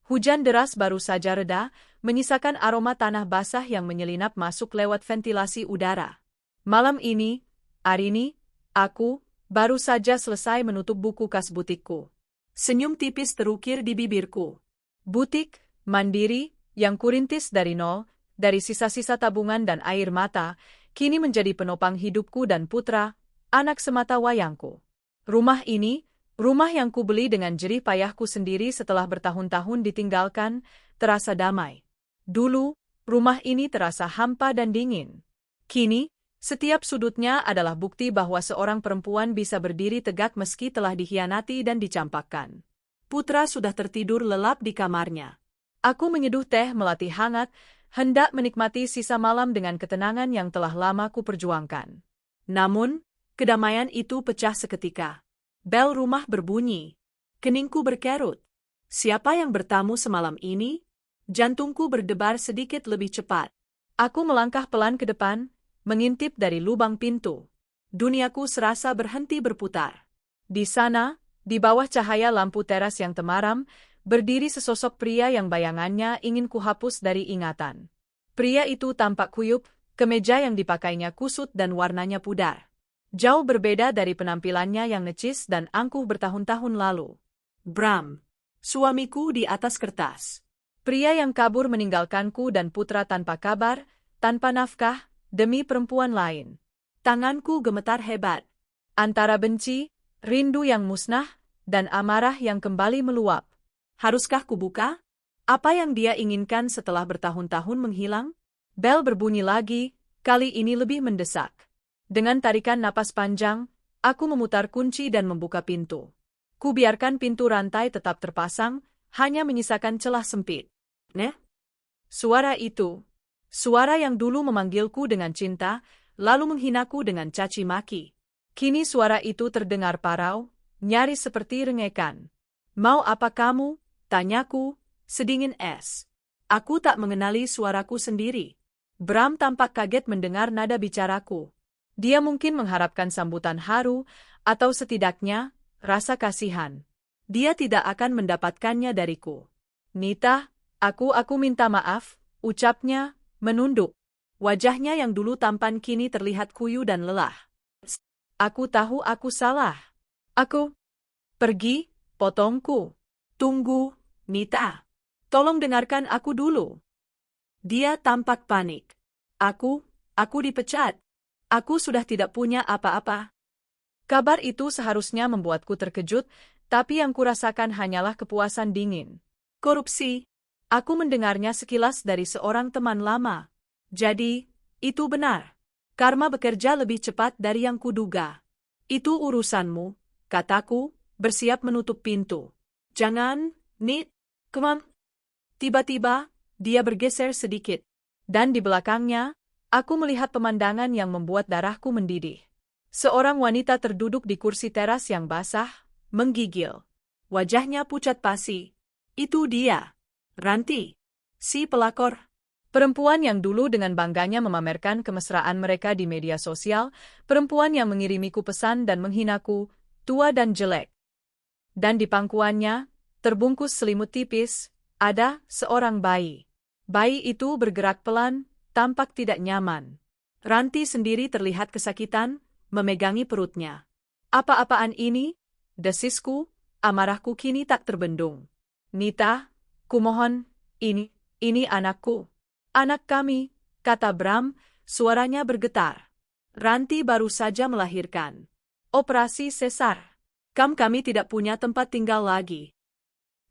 Hujan deras baru saja reda, menyisakan aroma tanah basah yang menyelinap masuk lewat ventilasi udara. Malam ini, Arini, aku, baru saja selesai menutup buku kas butikku. Senyum tipis terukir di bibirku. Butik, mandiri, yang kurintis dari nol, dari sisa-sisa tabungan dan air mata, kini menjadi penopang hidupku dan Putra, anak semata wayangku. Rumah ini, rumah yang kubeli dengan jerih payahku sendiri setelah bertahun-tahun ditinggalkan, terasa damai. Dulu, rumah ini terasa hampa dan dingin. Kini, setiap sudutnya adalah bukti bahwa seorang perempuan bisa berdiri tegak meski telah dikhianati dan dicampakkan. Putra sudah tertidur lelap di kamarnya. Aku menyeduh teh melati hangat, hendak menikmati sisa malam dengan ketenangan yang telah lama kuperjuangkan. Namun, kedamaian itu pecah seketika. Bel rumah berbunyi. Keningku berkerut. Siapa yang bertamu semalam ini? Jantungku berdebar sedikit lebih cepat. Aku melangkah pelan ke depan, mengintip dari lubang pintu. Duniaku serasa berhenti berputar. Di sana, di bawah cahaya lampu teras yang temaram, berdiri sesosok pria yang bayangannya ingin kuhapus dari ingatan. Pria itu tampak kuyup, kemeja yang dipakainya kusut dan warnanya pudar. Jauh berbeda dari penampilannya yang necis dan angkuh bertahun-tahun lalu. Bram, suamiku di atas kertas. Pria yang kabur meninggalkanku dan Putra tanpa kabar, tanpa nafkah, demi perempuan lain. Tanganku gemetar hebat. Antara benci, rindu yang musnah, dan amarah yang kembali meluap. Haruskah kubuka? Apa yang dia inginkan setelah bertahun-tahun menghilang? Bel berbunyi lagi, kali ini lebih mendesak. Dengan tarikan napas panjang, aku memutar kunci dan membuka pintu. Kubiarkan pintu rantai tetap terpasang, hanya menyisakan celah sempit. Suara itu. Suara yang dulu memanggilku dengan cinta, lalu menghinaku dengan caci maki. Kini suara itu terdengar parau, nyaris seperti rengekan. Mau apa kamu? Tanyaku, sedingin es. Aku tak mengenali suaraku sendiri. Bram tampak kaget mendengar nada bicaraku. Dia mungkin mengharapkan sambutan haru, atau setidaknya, rasa kasihan. Dia tidak akan mendapatkannya dariku. Nita, aku minta maaf, ucapnya, menunduk. Wajahnya yang dulu tampan kini terlihat kuyu dan lelah. Aku tahu aku salah. Aku pergi, potongku. Tunggu, Nita. Tolong dengarkan aku dulu. Dia tampak panik. Aku dipecat. Aku sudah tidak punya apa-apa. Kabar itu seharusnya membuatku terkejut, tapi yang kurasakan hanyalah kepuasan dingin. Korupsi. Aku mendengarnya sekilas dari seorang teman lama. Jadi, itu benar. Karma bekerja lebih cepat dari yang kuduga. Itu urusanmu, kataku, bersiap menutup pintu. Jangan, Nit, kemam. Tiba-tiba, dia bergeser sedikit. Dan di belakangnya, aku melihat pemandangan yang membuat darahku mendidih. Seorang wanita terduduk di kursi teras yang basah, menggigil. Wajahnya pucat pasi. Itu dia. Ranti. Si pelakor. Perempuan yang dulu dengan bangganya memamerkan kemesraan mereka di media sosial, perempuan yang mengirimiku pesan dan menghinaku, tua dan jelek. Dan di pangkuannya, terbungkus selimut tipis, ada seorang bayi. Bayi itu bergerak pelan, tampak tidak nyaman. Ranti sendiri terlihat kesakitan, memegangi perutnya. Apa-apaan ini? Desisku, amarahku kini tak terbendung. Nita, kumohon, ini anakku. Anak kami, kata Bram, suaranya bergetar. Ranti baru saja melahirkan. Operasi sesar. Kami tidak punya tempat tinggal lagi.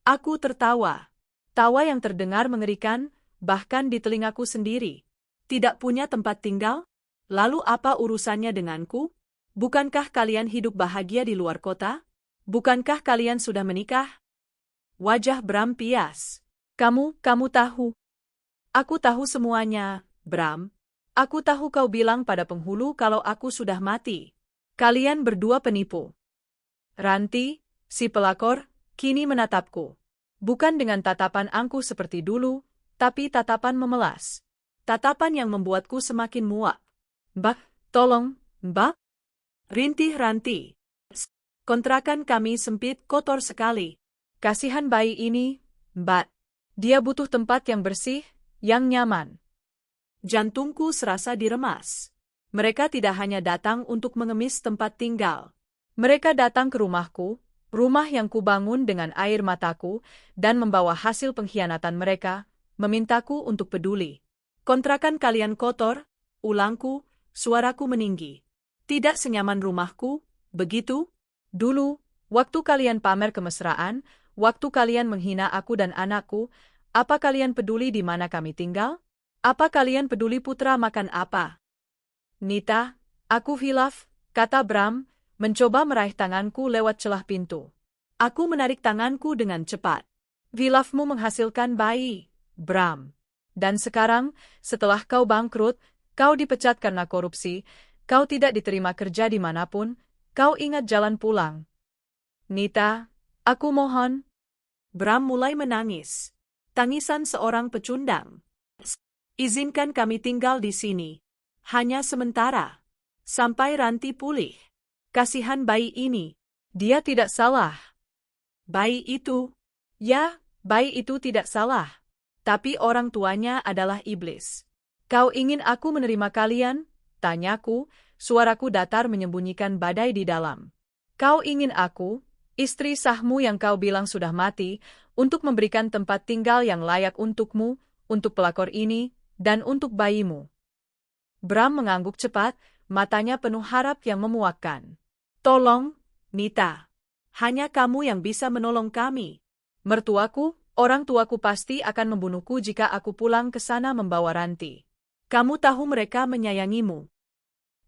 Aku tertawa. Tawa yang terdengar mengerikan, bahkan di telingaku sendiri. Tidak punya tempat tinggal? Lalu apa urusannya denganku? Bukankah kalian hidup bahagia di luar kota? Bukankah kalian sudah menikah? Wajah Bram pias. Kamu tahu. Aku tahu semuanya, Bram. Aku tahu kau bilang pada penghulu kalau aku sudah mati. Kalian berdua penipu. Ranti, si pelakor, kini menatapku. Bukan dengan tatapan angkuh seperti dulu, tapi tatapan memelas. Tatapan yang membuatku semakin muak. Mbak, tolong, Mbak. Rintih Ranti. Kontrakan kami sempit kotor sekali. Kasihan bayi ini, Mbak. Dia butuh tempat yang bersih, yang nyaman. Jantungku serasa diremas. Mereka tidak hanya datang untuk mengemis tempat tinggal. Mereka datang ke rumahku, rumah yang kubangun dengan air mataku, dan membawa hasil pengkhianatan mereka, memintaku untuk peduli. Kontrakan kalian kotor, ulangku, suaraku meninggi. Tidak senyaman rumahku, begitu? Dulu, waktu kalian pamer kemesraan, waktu kalian menghina aku dan anakku, apa kalian peduli di mana kami tinggal? Apa kalian peduli putra makan apa? Nita, aku hilaf, kata Bram, mencoba meraih tanganku lewat celah pintu. Aku menarik tanganku dengan cepat. Hilafmu menghasilkan bayi, Bram. Dan sekarang, setelah kau bangkrut, kau dipecat karena korupsi, kau tidak diterima kerja dimanapun, kau ingat jalan pulang. Nita, aku mohon. Bram mulai menangis. Tangisan seorang pecundang. Izinkan kami tinggal di sini. Hanya sementara. Sampai Ranti pulih. Kasihan bayi ini. Dia tidak salah. Bayi itu. Ya, bayi itu tidak salah. Tapi orang tuanya adalah iblis. Kau ingin aku menerima kalian? Tanyaku, suaraku datar menyembunyikan badai di dalam. Kau ingin aku, istri sahmu yang kau bilang sudah mati, untuk memberikan tempat tinggal yang layak untukmu, untuk pelakor ini, dan untuk bayimu. Bram mengangguk cepat, matanya penuh harap yang memuakkan. Tolong, Nita. Hanya kamu yang bisa menolong kami. Mertuaku, orang tuaku pasti akan membunuhku jika aku pulang ke sana membawa Ranti. Kamu tahu mereka menyayangimu.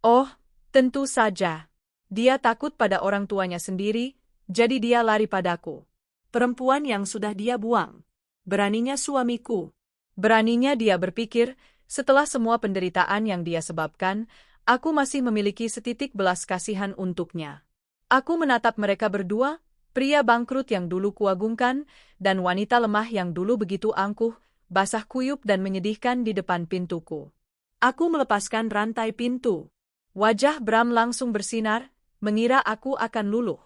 Oh, tentu saja. Dia takut pada orang tuanya sendiri, jadi dia lari padaku. Perempuan yang sudah dia buang. Beraninya suamiku. Beraninya dia berpikir, setelah semua penderitaan yang dia sebabkan, aku masih memiliki setitik belas kasihan untuknya. Aku menatap mereka berdua, pria bangkrut yang dulu kuagungkan, dan wanita lemah yang dulu begitu angkuh, basah kuyup dan menyedihkan di depan pintuku. Aku melepaskan rantai pintu. Wajah Bram langsung bersinar, mengira aku akan luluh.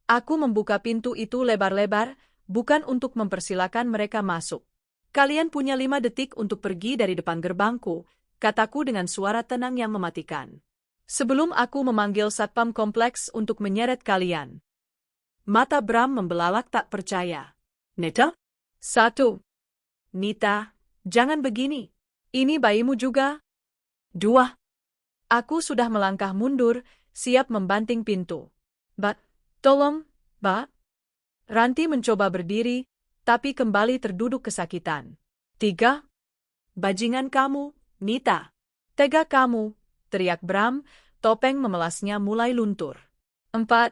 Aku membuka pintu itu lebar-lebar, bukan untuk mempersilakan mereka masuk. Kalian punya 5 detik untuk pergi dari depan gerbangku, kataku dengan suara tenang yang mematikan. Sebelum aku memanggil satpam kompleks untuk menyeret kalian. Mata Bram membelalak tak percaya. Nita? 1. Nita, jangan begini. Ini bayimu juga? 2. Aku sudah melangkah mundur, siap membanting pintu. Tolong, Mbak. Ranti mencoba berdiri, tapi kembali terduduk kesakitan. 3. Bajingan kamu, Nita. Tega kamu, teriak Bram, topeng memelasnya mulai luntur. 4.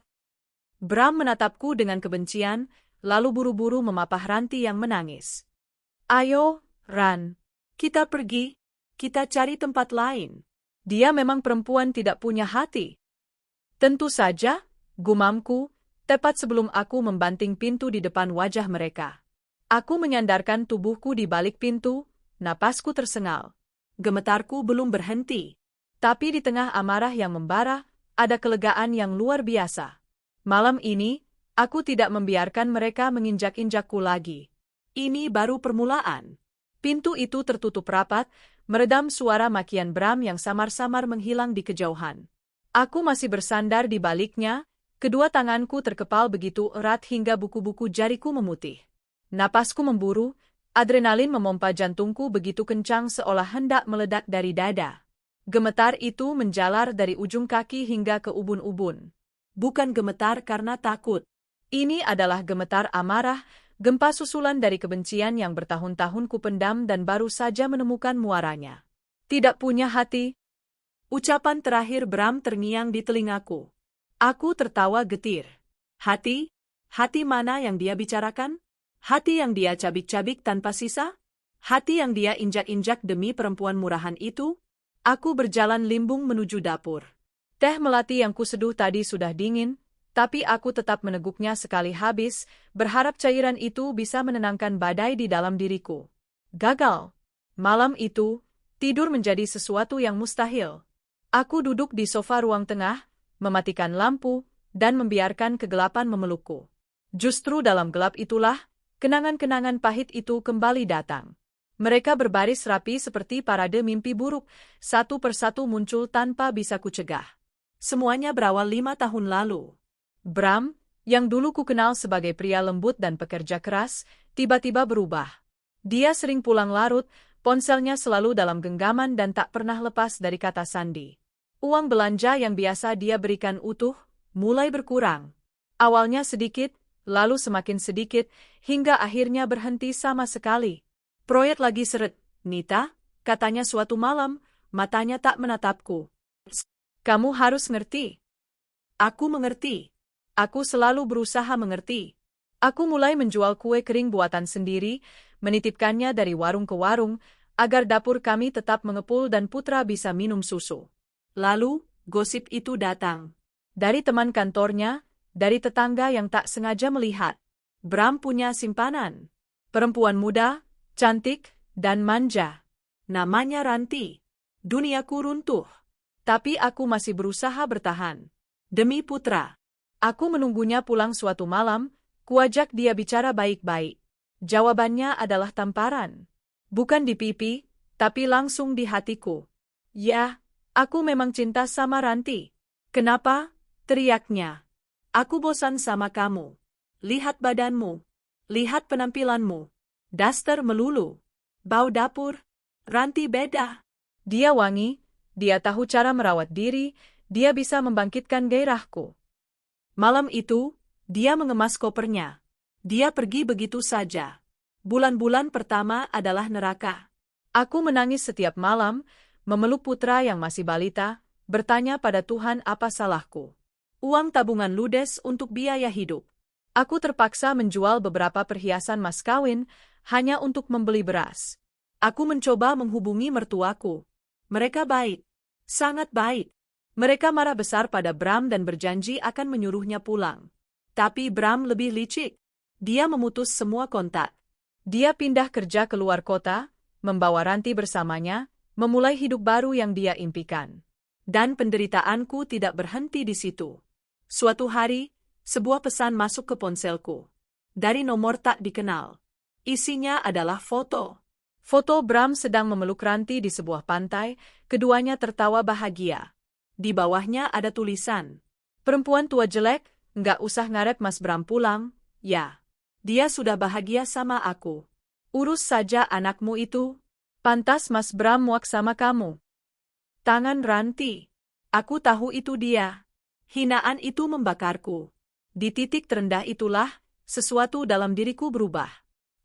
Bram menatapku dengan kebencian, lalu buru-buru memapah Ranti yang menangis. Ayo, Ran. Kita pergi, kita cari tempat lain. Dia memang perempuan tidak punya hati. Tentu saja, gumamku, tepat sebelum aku membanting pintu di depan wajah mereka. Aku menyandarkan tubuhku di balik pintu, napasku tersengal. Gemetarku belum berhenti. Tapi di tengah amarah yang membara, ada kelegaan yang luar biasa. Malam ini, aku tidak membiarkan mereka menginjak-injakku lagi. Ini baru permulaan. Pintu itu tertutup rapat, meredam suara makian Bram yang samar-samar menghilang di kejauhan. Aku masih bersandar di baliknya, kedua tanganku terkepal begitu erat hingga buku-buku jariku memutih. Napasku memburu, adrenalin memompa jantungku begitu kencang seolah hendak meledak dari dada. Gemetar itu menjalar dari ujung kaki hingga ke ubun-ubun. Bukan gemetar karena takut. Ini adalah gemetar amarah, gempa susulan dari kebencian yang bertahun-tahun kupendam dan baru saja menemukan muaranya. Tidak punya hati. Ucapan terakhir Bram terngiang di telingaku. Aku tertawa getir. Hati? Hati mana yang dia bicarakan? Hati yang dia cabik-cabik tanpa sisa? Hati yang dia injak-injak demi perempuan murahan itu? Aku berjalan limbung menuju dapur. Teh melati yang kuseduh tadi sudah dingin, tapi aku tetap meneguknya sekali habis, berharap cairan itu bisa menenangkan badai di dalam diriku. Gagal. Malam itu, tidur menjadi sesuatu yang mustahil. Aku duduk di sofa ruang tengah, mematikan lampu, dan membiarkan kegelapan memelukku. Justru dalam gelap itulah, Kenangan-kenangan pahit itu kembali datang. Mereka berbaris rapi seperti parade mimpi buruk, satu persatu muncul tanpa bisa kucegah. Semuanya berawal 5 tahun lalu. Bram, yang dulu kukenal sebagai pria lembut dan pekerja keras, tiba-tiba berubah. Dia sering pulang larut, ponselnya selalu dalam genggaman dan tak pernah lepas dari kata sandi. Uang belanja yang biasa dia berikan utuh, mulai berkurang. Awalnya sedikit, lalu semakin sedikit, hingga akhirnya berhenti sama sekali. Proyek lagi seret, Nita, katanya suatu malam, matanya tak menatapku. Kamu harus ngerti. Aku mengerti. Aku selalu berusaha mengerti. Aku mulai menjual kue kering buatan sendiri, menitipkannya dari warung ke warung, agar dapur kami tetap mengepul dan Putra bisa minum susu. Lalu, gosip itu datang. Dari teman kantornya, dari tetangga yang tak sengaja melihat. Bram punya simpanan. Perempuan muda, cantik, dan manja. Namanya Ranti. Duniaku runtuh. Tapi aku masih berusaha bertahan. Demi Putra. Aku menunggunya pulang suatu malam, kuajak dia bicara baik-baik. Jawabannya adalah tamparan. Bukan di pipi, tapi langsung di hatiku. Ya, aku memang cinta sama Ranti. Kenapa? Teriaknya. Aku bosan sama kamu. Lihat badanmu. Lihat penampilanmu. Daster melulu. Bau dapur. Ranti beda. Dia wangi, dia tahu cara merawat diri, dia bisa membangkitkan gairahku. Malam itu, dia mengemas kopernya. Dia pergi begitu saja. Bulan-bulan pertama adalah neraka. Aku menangis setiap malam, memeluk Putra yang masih balita, bertanya pada Tuhan apa salahku. Uang tabungan ludes untuk biaya hidup. Aku terpaksa menjual beberapa perhiasan mas kawin, hanya untuk membeli beras. Aku mencoba menghubungi mertuaku. Mereka baik. Sangat baik. Mereka marah besar pada Bram dan berjanji akan menyuruhnya pulang. Tapi Bram lebih licik. Dia memutus semua kontak. Dia pindah kerja ke luar kota, membawa Ranti bersamanya, memulai hidup baru yang dia impikan. Dan penderitaanku tidak berhenti di situ. Suatu hari, sebuah pesan masuk ke ponselku. Dari nomor tak dikenal. Isinya adalah foto. Foto Bram sedang memeluk Ranti di sebuah pantai, keduanya tertawa bahagia. Di bawahnya ada tulisan. Perempuan tua jelek, nggak usah ngarep Mas Bram pulang, ya. Dia sudah bahagia sama aku. Urus saja anakmu itu. Pantas Mas Bram muak sama kamu. Tangan Ranti. Aku tahu itu dia. Hinaan itu membakarku. Di titik terendah itulah, sesuatu dalam diriku berubah.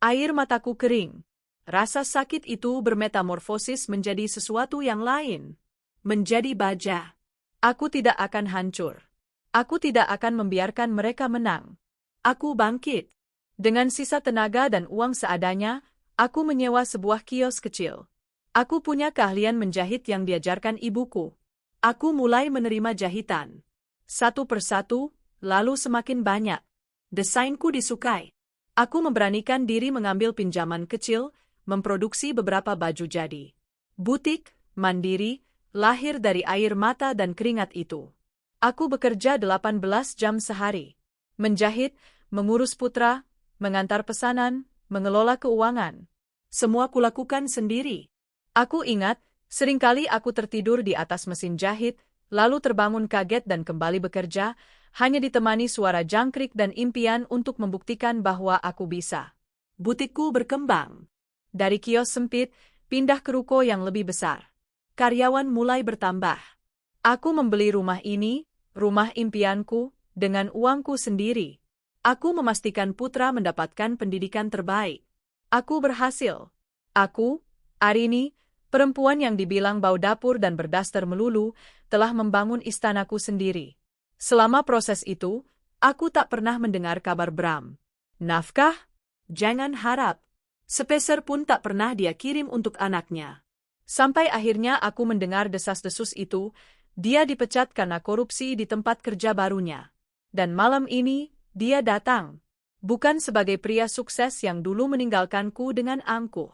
Air mataku kering. Rasa sakit itu bermetamorfosis menjadi sesuatu yang lain. Menjadi baja. Aku tidak akan hancur. Aku tidak akan membiarkan mereka menang. Aku bangkit. Dengan sisa tenaga dan uang seadanya, aku menyewa sebuah kios kecil. Aku punya keahlian menjahit yang diajarkan ibuku. Aku mulai menerima jahitan. Satu persatu, lalu semakin banyak. Desainku disukai. Aku memberanikan diri mengambil pinjaman kecil, memproduksi beberapa baju jadi. Butik, mandiri, lahir dari air mata dan keringat itu. Aku bekerja 18 jam sehari. Menjahit, mengurus Putra, mengantar pesanan, mengelola keuangan. Semua kulakukan sendiri. Aku ingat, seringkali aku tertidur di atas mesin jahit, lalu terbangun kaget dan kembali bekerja, hanya ditemani suara jangkrik dan impian untuk membuktikan bahwa aku bisa. Butikku berkembang. Dari kios sempit, pindah ke ruko yang lebih besar. Karyawan mulai bertambah. Aku membeli rumah ini, rumah impianku, dengan uangku sendiri. Aku memastikan Putra mendapatkan pendidikan terbaik. Aku berhasil. Aku, Arini, perempuan yang dibilang bau dapur dan berdaster melulu, telah membangun istanaku sendiri. Selama proses itu, aku tak pernah mendengar kabar Bram. Nafkah? Jangan harap. Sepeser pun tak pernah dia kirim untuk anaknya. Sampai akhirnya aku mendengar desas-desus itu, dia dipecat karena korupsi di tempat kerja barunya. Dan malam ini, dia datang. Bukan sebagai pria sukses yang dulu meninggalkanku dengan angkuh.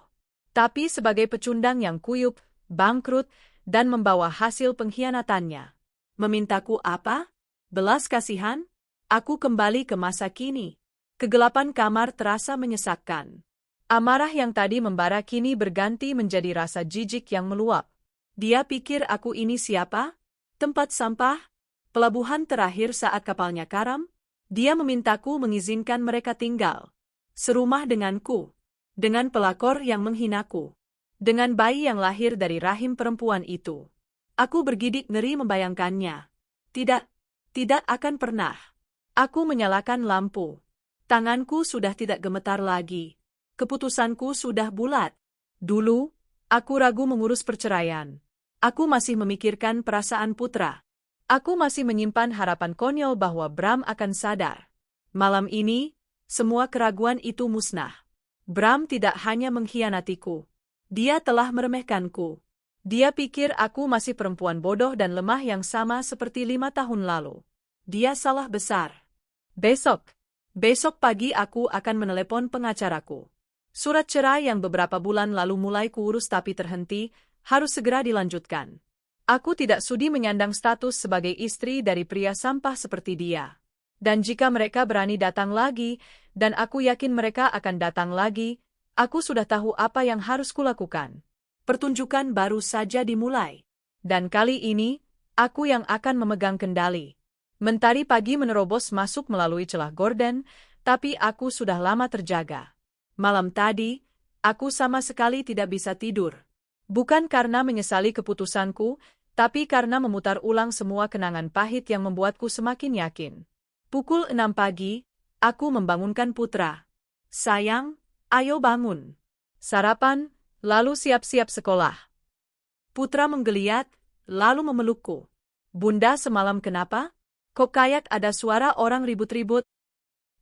Tapi sebagai pecundang yang kuyup, bangkrut, dan membawa hasil pengkhianatannya. Memintaku apa? Belas kasihan? Aku kembali ke masa kini. Kegelapan kamar terasa menyesakkan. Amarah yang tadi membara kini berganti menjadi rasa jijik yang meluap. Dia pikir aku ini siapa? Tempat sampah? Pelabuhan terakhir saat kapalnya karam? Dia memintaku mengizinkan mereka tinggal serumah denganku. Dengan pelakor yang menghinaku. Dengan bayi yang lahir dari rahim perempuan itu. Aku bergidik ngeri membayangkannya. Tidak, tidak akan pernah. Aku menyalakan lampu. Tanganku sudah tidak gemetar lagi. Keputusanku sudah bulat. Dulu, aku ragu mengurus perceraian. Aku masih memikirkan perasaan putra. Aku masih menyimpan harapan konyol bahwa Bram akan sadar. Malam ini, semua keraguan itu musnah. Bram tidak hanya mengkhianatiku. Dia telah meremehkanku. Dia pikir aku masih perempuan bodoh dan lemah yang sama seperti 5 tahun lalu. Dia salah besar. Besok pagi aku akan menelepon pengacaraku. Surat cerai yang beberapa bulan lalu mulai kuurus tapi terhenti, harus segera dilanjutkan. Aku tidak sudi menyandang status sebagai istri dari pria sampah seperti dia. Dan jika mereka berani datang lagi, dan aku yakin mereka akan datang lagi, aku sudah tahu apa yang harus kulakukan. Pertunjukan baru saja dimulai. Dan kali ini, aku yang akan memegang kendali. Mentari pagi menerobos masuk melalui celah gorden, tapi aku sudah lama terjaga. Malam tadi, aku sama sekali tidak bisa tidur. Bukan karena menyesali keputusanku, tapi karena memutar ulang semua kenangan pahit yang membuatku semakin yakin. Pukul 6 pagi, aku membangunkan putra. Sayang, ayo bangun. Sarapan, lalu siap-siap sekolah. Putra menggeliat, lalu memelukku. Bunda, semalam kenapa? Kok kayak ada suara orang ribut-ribut?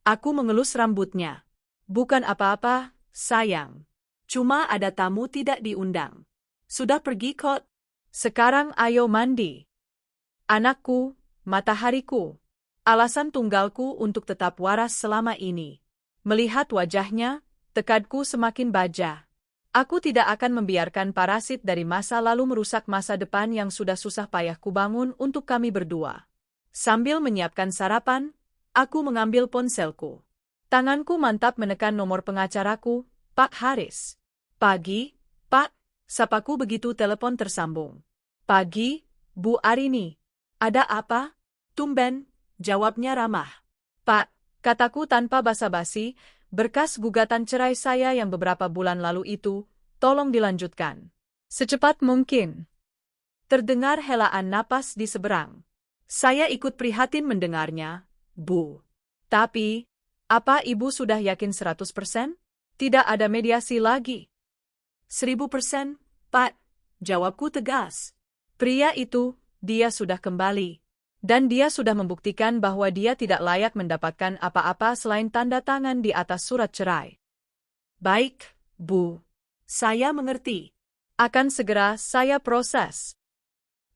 Aku mengelus rambutnya. Bukan apa-apa, sayang. Cuma ada tamu tidak diundang. Sudah pergi kok. Sekarang ayo mandi. Anakku, matahariku. Alasan tunggalku untuk tetap waras selama ini. Melihat wajahnya, tekadku semakin baja. Aku tidak akan membiarkan parasit dari masa lalu merusak masa depan yang sudah susah payah kubangun untuk kami berdua. Sambil menyiapkan sarapan, aku mengambil ponselku. Tanganku mantap menekan nomor pengacaraku, Pak Haris. Pagi, Pak, sapaku begitu telepon tersambung. Pagi, Bu Arini. Ada apa? Tumben, jawabnya ramah. Pak, kataku tanpa basa-basi, berkas gugatan cerai saya yang beberapa bulan lalu itu, tolong dilanjutkan. Secepat mungkin. Terdengar helaan napas di seberang. Saya ikut prihatin mendengarnya, Bu. Tapi, apa Ibu sudah yakin 100%? Tidak ada mediasi lagi. 1000%, Pak, jawabku tegas. Pria itu, dia sudah kembali. Dan dia sudah membuktikan bahwa dia tidak layak mendapatkan apa-apa selain tanda tangan di atas surat cerai. Baik, Bu. Saya mengerti. Akan segera saya proses.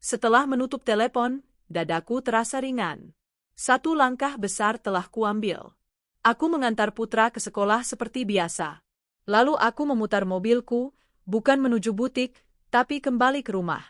Setelah menutup telepon, dadaku terasa ringan. Satu langkah besar telah kuambil. Aku mengantar putra ke sekolah seperti biasa. Lalu aku memutar mobilku, bukan menuju butik, tapi kembali ke rumah.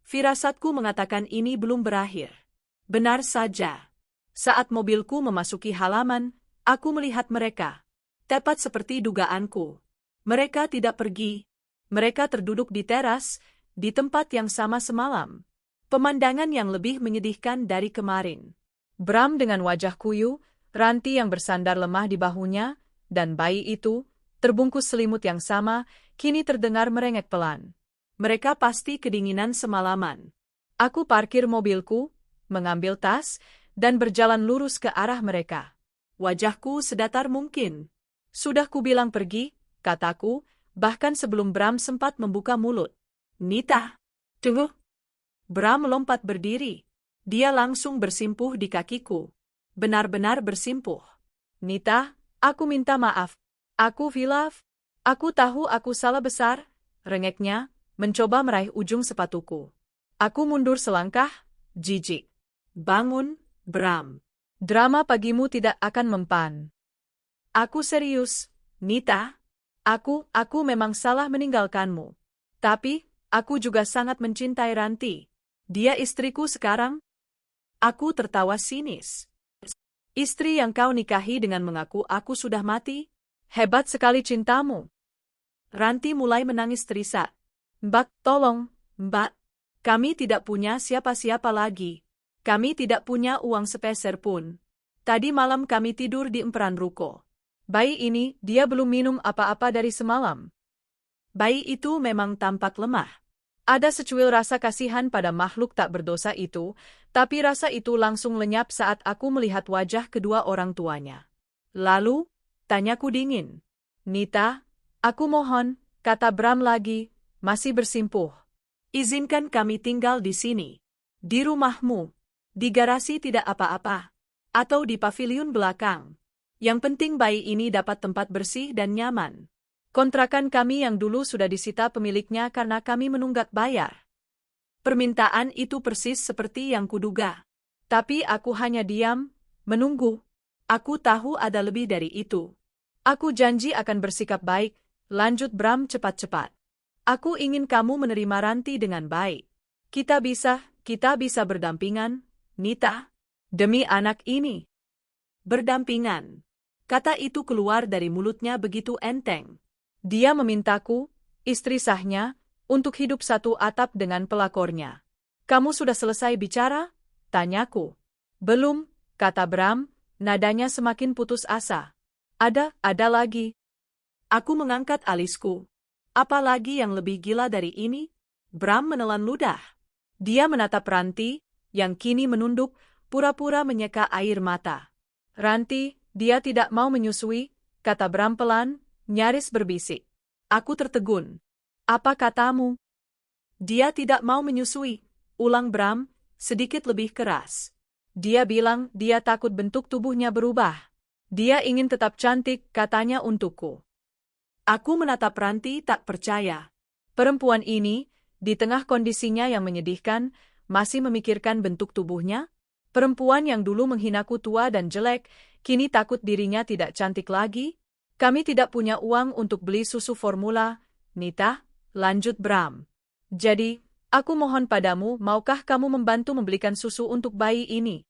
Firasatku mengatakan ini belum berakhir. Benar saja. Saat mobilku memasuki halaman, aku melihat mereka. Tepat seperti dugaanku. Mereka tidak pergi. Mereka terduduk di teras, di tempat yang sama semalam. Pemandangan yang lebih menyedihkan dari kemarin. Bram dengan wajah kuyu, Ranti yang bersandar lemah di bahunya, dan bayi itu, terbungkus selimut yang sama, kini terdengar merengek pelan. Mereka pasti kedinginan semalaman. Aku parkir mobilku, mengambil tas, dan berjalan lurus ke arah mereka. Wajahku sedatar mungkin. Sudah kubilang pergi, kataku, bahkan sebelum Bram sempat membuka mulut. Nita, tunggu. Bram melompat berdiri. Dia langsung bersimpuh di kakiku. Benar-benar bersimpuh. Nita, aku minta maaf. Aku hilaf. Aku tahu aku salah besar, rengeknya, mencoba meraih ujung sepatuku. Aku mundur selangkah, jijik. Bangun, Bram. Drama pagimu tidak akan mempan. Aku serius, Nita. Aku memang salah meninggalkanmu. Tapi, aku juga sangat mencintai Ranti. Dia istriku sekarang. Aku tertawa sinis. Istri yang kau nikahi dengan mengaku aku sudah mati? Hebat sekali cintamu. Ranti mulai menangis terisak. Mbak, tolong, Mbak. Kami tidak punya siapa-siapa lagi. Kami tidak punya uang sepeser pun. Tadi malam kami tidur di emperan ruko. Bayi ini, dia belum minum apa-apa dari semalam. Bayi itu memang tampak lemah. Ada secuil rasa kasihan pada makhluk tak berdosa itu, tapi rasa itu langsung lenyap saat aku melihat wajah kedua orang tuanya. Lalu, tanyaku dingin. Nita, aku mohon, kata Bram lagi, masih bersimpuh. Izinkan kami tinggal di sini. Di rumahmu. Di garasi tidak apa-apa. Atau di paviliun belakang. Yang penting bayi ini dapat tempat bersih dan nyaman. Kontrakan kami yang dulu sudah disita pemiliknya karena kami menunggak bayar. Permintaan itu persis seperti yang kuduga. Tapi aku hanya diam, menunggu. Aku tahu ada lebih dari itu. Aku janji akan bersikap baik, lanjut Bram cepat-cepat. Aku ingin kamu menerima Ranti dengan baik. Kita bisa berdampingan, Nita. Demi anak ini. Berdampingan. Kata itu keluar dari mulutnya begitu enteng. Dia memintaku, istri sahnya, untuk hidup satu atap dengan pelakornya. Kamu sudah selesai bicara? Tanyaku. Belum, kata Bram, nadanya semakin putus asa. Ada lagi. Aku mengangkat alisku. Apa lagi yang lebih gila dari ini? Bram menelan ludah. Dia menatap Ranti, yang kini menunduk, pura-pura menyeka air mata. Ranti, dia tidak mau menyusui, kata Bram pelan, nyaris berbisik. Aku tertegun. Apa katamu? Dia tidak mau menyusui, ulang Bram, sedikit lebih keras. Dia bilang dia takut bentuk tubuhnya berubah. Dia ingin tetap cantik, katanya untukku. Aku menatap Ranti tak percaya. Perempuan ini, di tengah kondisinya yang menyedihkan, masih memikirkan bentuk tubuhnya? Perempuan yang dulu menghinaku tua dan jelek, kini takut dirinya tidak cantik lagi? Kami tidak punya uang untuk beli susu formula, Nita, lanjut Bram. Jadi, aku mohon padamu, maukah kamu membantu membelikan susu untuk bayi ini?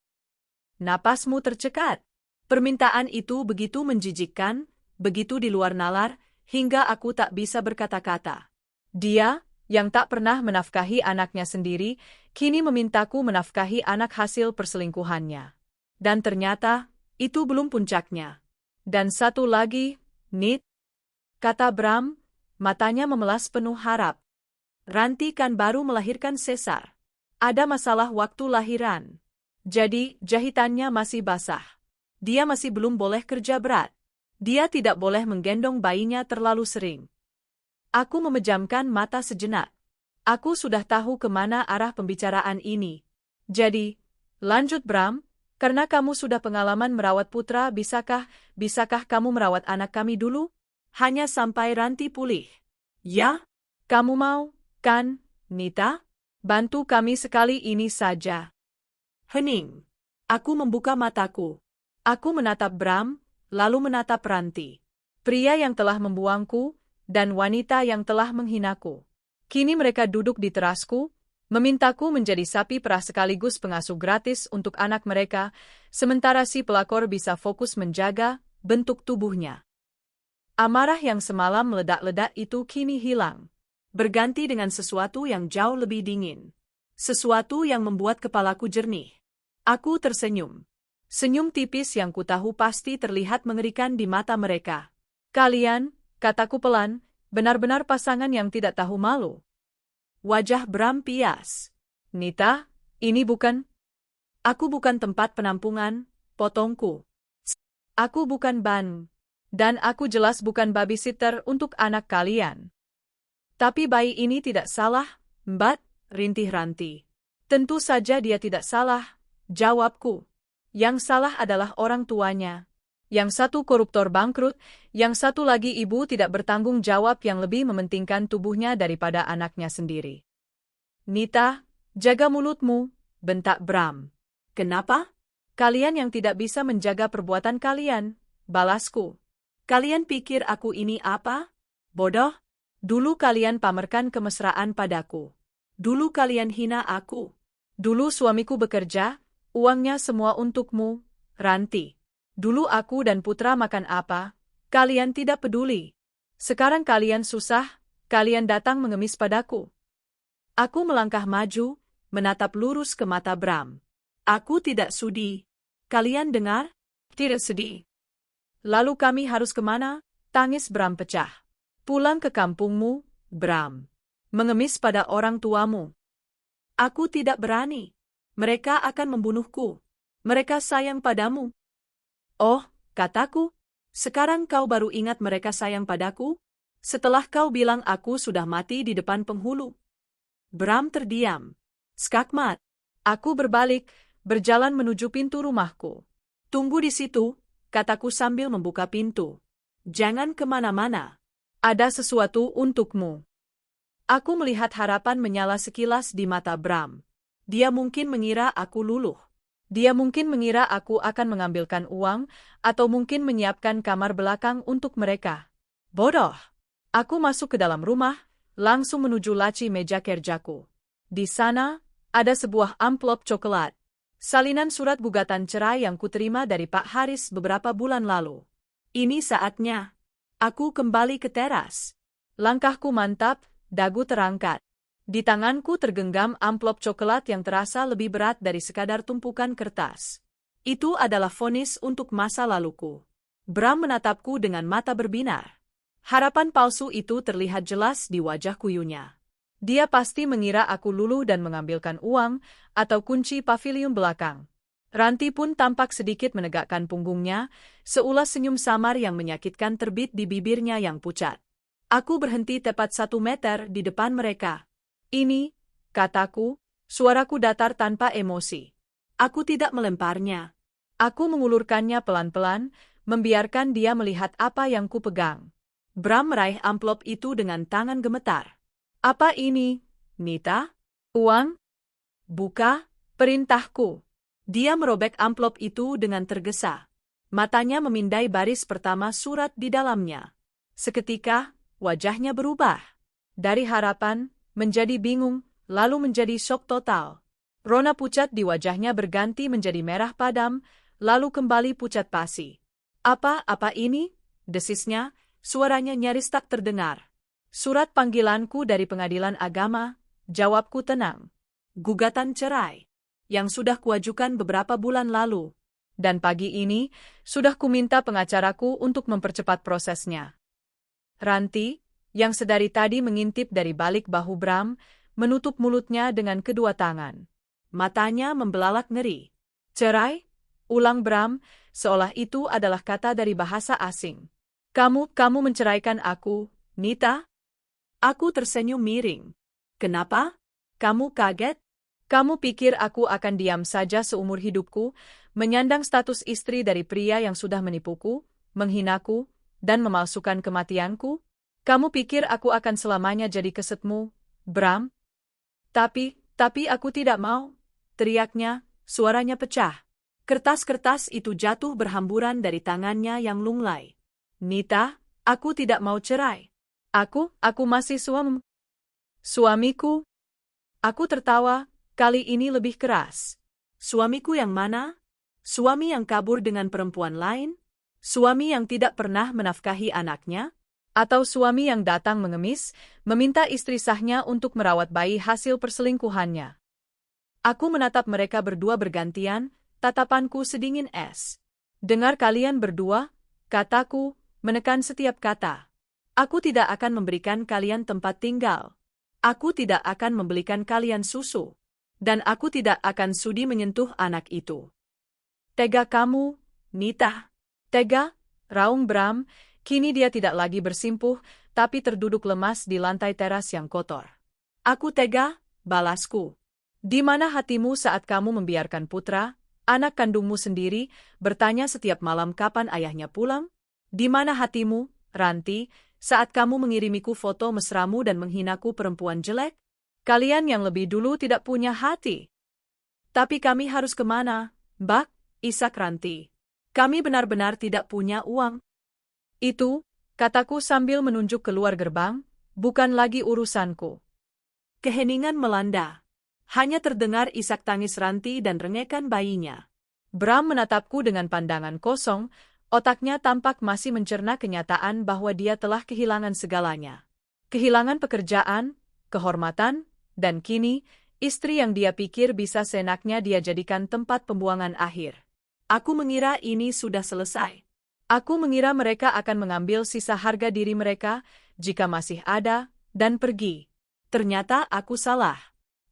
Napasmu tercekat. Permintaan itu begitu menjijikkan, begitu di luar nalar, hingga aku tak bisa berkata-kata. Dia, yang tak pernah menafkahi anaknya sendiri, kini memintaku menafkahi anak hasil perselingkuhannya. Dan ternyata, itu belum puncaknya. Dan satu lagi, Nit, kata Bram, matanya memelas penuh harap. Ranti kan baru melahirkan sesar. Ada masalah waktu lahiran. Jadi, jahitannya masih basah. Dia masih belum boleh kerja berat. Dia tidak boleh menggendong bayinya terlalu sering. Aku memejamkan mata sejenak. Aku sudah tahu kemana arah pembicaraan ini. Jadi, lanjut Bram, karena kamu sudah pengalaman merawat putra, bisakah kamu merawat anak kami dulu? Hanya sampai Ranti pulih. Ya? Kamu mau, kan, Nita? Bantu kami sekali ini saja. Hening. Aku membuka mataku. Aku menatap Bram, lalu menatap Ranti. Pria yang telah membuangku, dan wanita yang telah menghinaku. Kini mereka duduk di terasku, memintaku menjadi sapi perah sekaligus pengasuh gratis untuk anak mereka, sementara si pelakor bisa fokus menjaga bentuk tubuhnya. Amarah yang semalam meledak-ledak itu kini hilang. Berganti dengan sesuatu yang jauh lebih dingin. Sesuatu yang membuat kepalaku jernih. Aku tersenyum. Senyum tipis yang kutahu pasti terlihat mengerikan di mata mereka. Kalian, kataku pelan, benar-benar pasangan yang tidak tahu malu. Wajah Bram pias. Nita, ini bukan... Aku bukan tempat penampungan, potongku. Aku bukan ban. Dan aku jelas bukan babysitter untuk anak kalian. Tapi bayi ini tidak salah, Mbak, rintih Ranti. Tentu saja dia tidak salah, jawabku. Yang salah adalah orang tuanya. Yang satu koruptor bangkrut, yang satu lagi ibu tidak bertanggung jawab yang lebih mementingkan tubuhnya daripada anaknya sendiri. Nita, jaga mulutmu, bentak Bram. Kenapa? Kalian yang tidak bisa menjaga perbuatan kalian, balasku. Kalian pikir aku ini apa? Bodoh? Dulu kalian pamerkan kemesraan padaku. Dulu kalian hina aku. Dulu suamiku bekerja, uangnya semua untukmu, Ranti. Dulu aku dan Putra makan apa, kalian tidak peduli. Sekarang kalian susah, kalian datang mengemis padaku. Aku melangkah maju, menatap lurus ke mata Bram. Aku tidak sudi. Kalian dengar? Tidak sedih. Lalu kami harus kemana? Tangis Bram pecah. Pulang ke kampungmu, Bram. Mengemis pada orang tuamu. Aku tidak berani. Mereka akan membunuhku. Mereka sayang padamu. Oh, kataku, sekarang kau baru ingat mereka sayang padaku? Setelah kau bilang aku sudah mati di depan penghulu. Bram terdiam. Skakmat. Aku berbalik, berjalan menuju pintu rumahku. Tunggu di situ, kataku sambil membuka pintu. Jangan kemana-mana. Ada sesuatu untukmu. Aku melihat harapan menyala sekilas di mata Bram. Dia mungkin mengira aku luluh. Dia mungkin mengira aku akan mengambilkan uang, atau mungkin menyiapkan kamar belakang untuk mereka. Bodoh. Aku masuk ke dalam rumah, langsung menuju laci meja kerjaku. Di sana, ada sebuah amplop coklat. Salinan surat gugatan cerai yang kuterima dari Pak Haris beberapa bulan lalu. Ini saatnya. Aku kembali ke teras. Langkahku mantap, dagu terangkat. Di tanganku tergenggam amplop coklat yang terasa lebih berat dari sekadar tumpukan kertas. Itu adalah vonis untuk masa laluku. Bram menatapku dengan mata berbinar. Harapan palsu itu terlihat jelas di wajah kuyunya. Dia pasti mengira aku luluh dan mengambilkan uang atau kunci pavilion belakang. Ranti pun tampak sedikit menegakkan punggungnya, seulas senyum samar yang menyakitkan terbit di bibirnya yang pucat. Aku berhenti tepat 1 meter di depan mereka. Ini, kataku, suaraku datar tanpa emosi. Aku tidak melemparnya. Aku mengulurkannya pelan-pelan, membiarkan dia melihat apa yang kupegang. Bram meraih amplop itu dengan tangan gemetar. Apa ini, Nita? Uang? Buka, perintahku. Dia merobek amplop itu dengan tergesa. Matanya memindai baris pertama surat di dalamnya. Seketika, wajahnya berubah. Dari harapan, menjadi bingung, lalu menjadi syok total. Rona pucat di wajahnya berganti menjadi merah padam, lalu kembali pucat pasi. Apa ini? Desisnya, suaranya nyaris tak terdengar. Surat panggilanku dari pengadilan agama, jawabku tenang. Gugatan cerai, yang sudah kuajukan beberapa bulan lalu. Dan pagi ini, sudah kuminta pengacaraku untuk mempercepat prosesnya. Ranti, yang sedari tadi mengintip dari balik bahu Bram, menutup mulutnya dengan kedua tangan. Matanya membelalak ngeri. Cerai? Ulang Bram, seolah itu adalah kata dari bahasa asing. Kamu menceraikan aku, Nita? Aku tersenyum miring. Kenapa? Kamu kaget? Kamu pikir aku akan diam saja seumur hidupku, menyandang status istri dari pria yang sudah menipuku, menghinaku, dan memalsukan kematianku? Kamu pikir aku akan selamanya jadi kesetmu, Bram? Tapi aku tidak mau, teriaknya, suaranya pecah. Kertas-kertas itu jatuh berhamburan dari tangannya yang lunglai. Nita, aku tidak mau cerai. Aku masih suamiku. Aku tertawa, kali ini lebih keras. Suamiku yang mana? Suami yang kabur dengan perempuan lain? Suami yang tidak pernah menafkahi anaknya? Atau suami yang datang mengemis, meminta istri sahnya untuk merawat bayi hasil perselingkuhannya? Aku menatap mereka berdua bergantian, tatapanku sedingin es. Dengar kalian berdua, kataku, menekan setiap kata. Aku tidak akan memberikan kalian tempat tinggal. Aku tidak akan membelikan kalian susu. Dan aku tidak akan sudi menyentuh anak itu. Tega kamu, Nita. Tega, raung Bram. Kini dia tidak lagi bersimpuh, tapi terduduk lemas di lantai teras yang kotor. Aku tega, balasku. Di mana hatimu saat kamu membiarkan Putra, anak kandungmu sendiri, bertanya setiap malam kapan ayahnya pulang? Di mana hatimu, Ranti, saat kamu mengirimiku foto mesramu dan menghinaku perempuan jelek? Kalian yang lebih dulu tidak punya hati. Tapi kami harus kemana, Bak, Isak Ranti? Kami benar-benar tidak punya uang. Itu, kataku sambil menunjuk keluar gerbang, bukan lagi urusanku. Keheningan melanda. Hanya terdengar isak tangis Ranti dan rengekan bayinya. Bram menatapku dengan pandangan kosong, otaknya tampak masih mencerna kenyataan bahwa dia telah kehilangan segalanya. Kehilangan pekerjaan, kehormatan, dan kini, istri yang dia pikir bisa seenaknya dia jadikan tempat pembuangan akhir. Aku mengira ini sudah selesai. Aku mengira mereka akan mengambil sisa harga diri mereka, jika masih ada, dan pergi. Ternyata aku salah.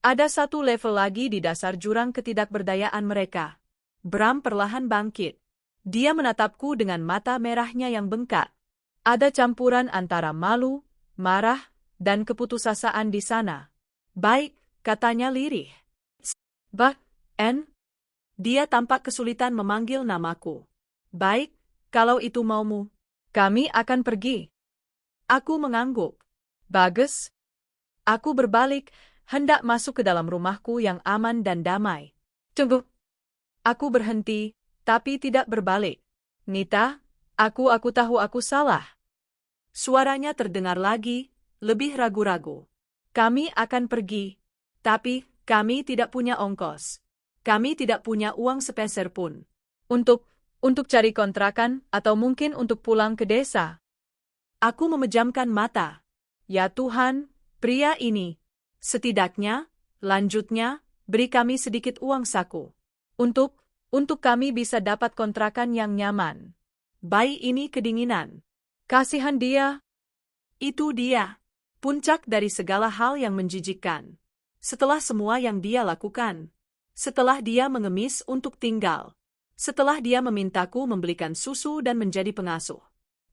Ada satu level lagi di dasar jurang ketidakberdayaan mereka. Bram perlahan bangkit. Dia menatapku dengan mata merahnya yang bengkak. Ada campuran antara malu, marah, dan keputusasaan di sana. Baik, katanya lirih. Dia tampak kesulitan memanggil namaku. Baik, kalau itu maumu. Kami akan pergi. Aku mengangguk. Bagus. Aku berbalik, hendak masuk ke dalam rumahku yang aman dan damai. Tunggu. Aku berhenti, tapi tidak berbalik. Nita, aku tahu aku salah. Suaranya terdengar lagi, lebih ragu-ragu. Kami akan pergi, tapi kami tidak punya ongkos. Kami tidak punya uang sepeser pun. Untuk cari kontrakan atau mungkin untuk pulang ke desa. Aku memejamkan mata. Ya Tuhan, pria ini. Setidaknya, lanjutnya, beri kami sedikit uang saku. Untuk kami bisa dapat kontrakan yang nyaman. Bayi ini kedinginan. Kasihan dia. Itu dia. Puncak dari segala hal yang menjijikkan. Setelah semua yang dia lakukan. Setelah dia mengemis untuk tinggal. Setelah dia memintaku membelikan susu dan menjadi pengasuh.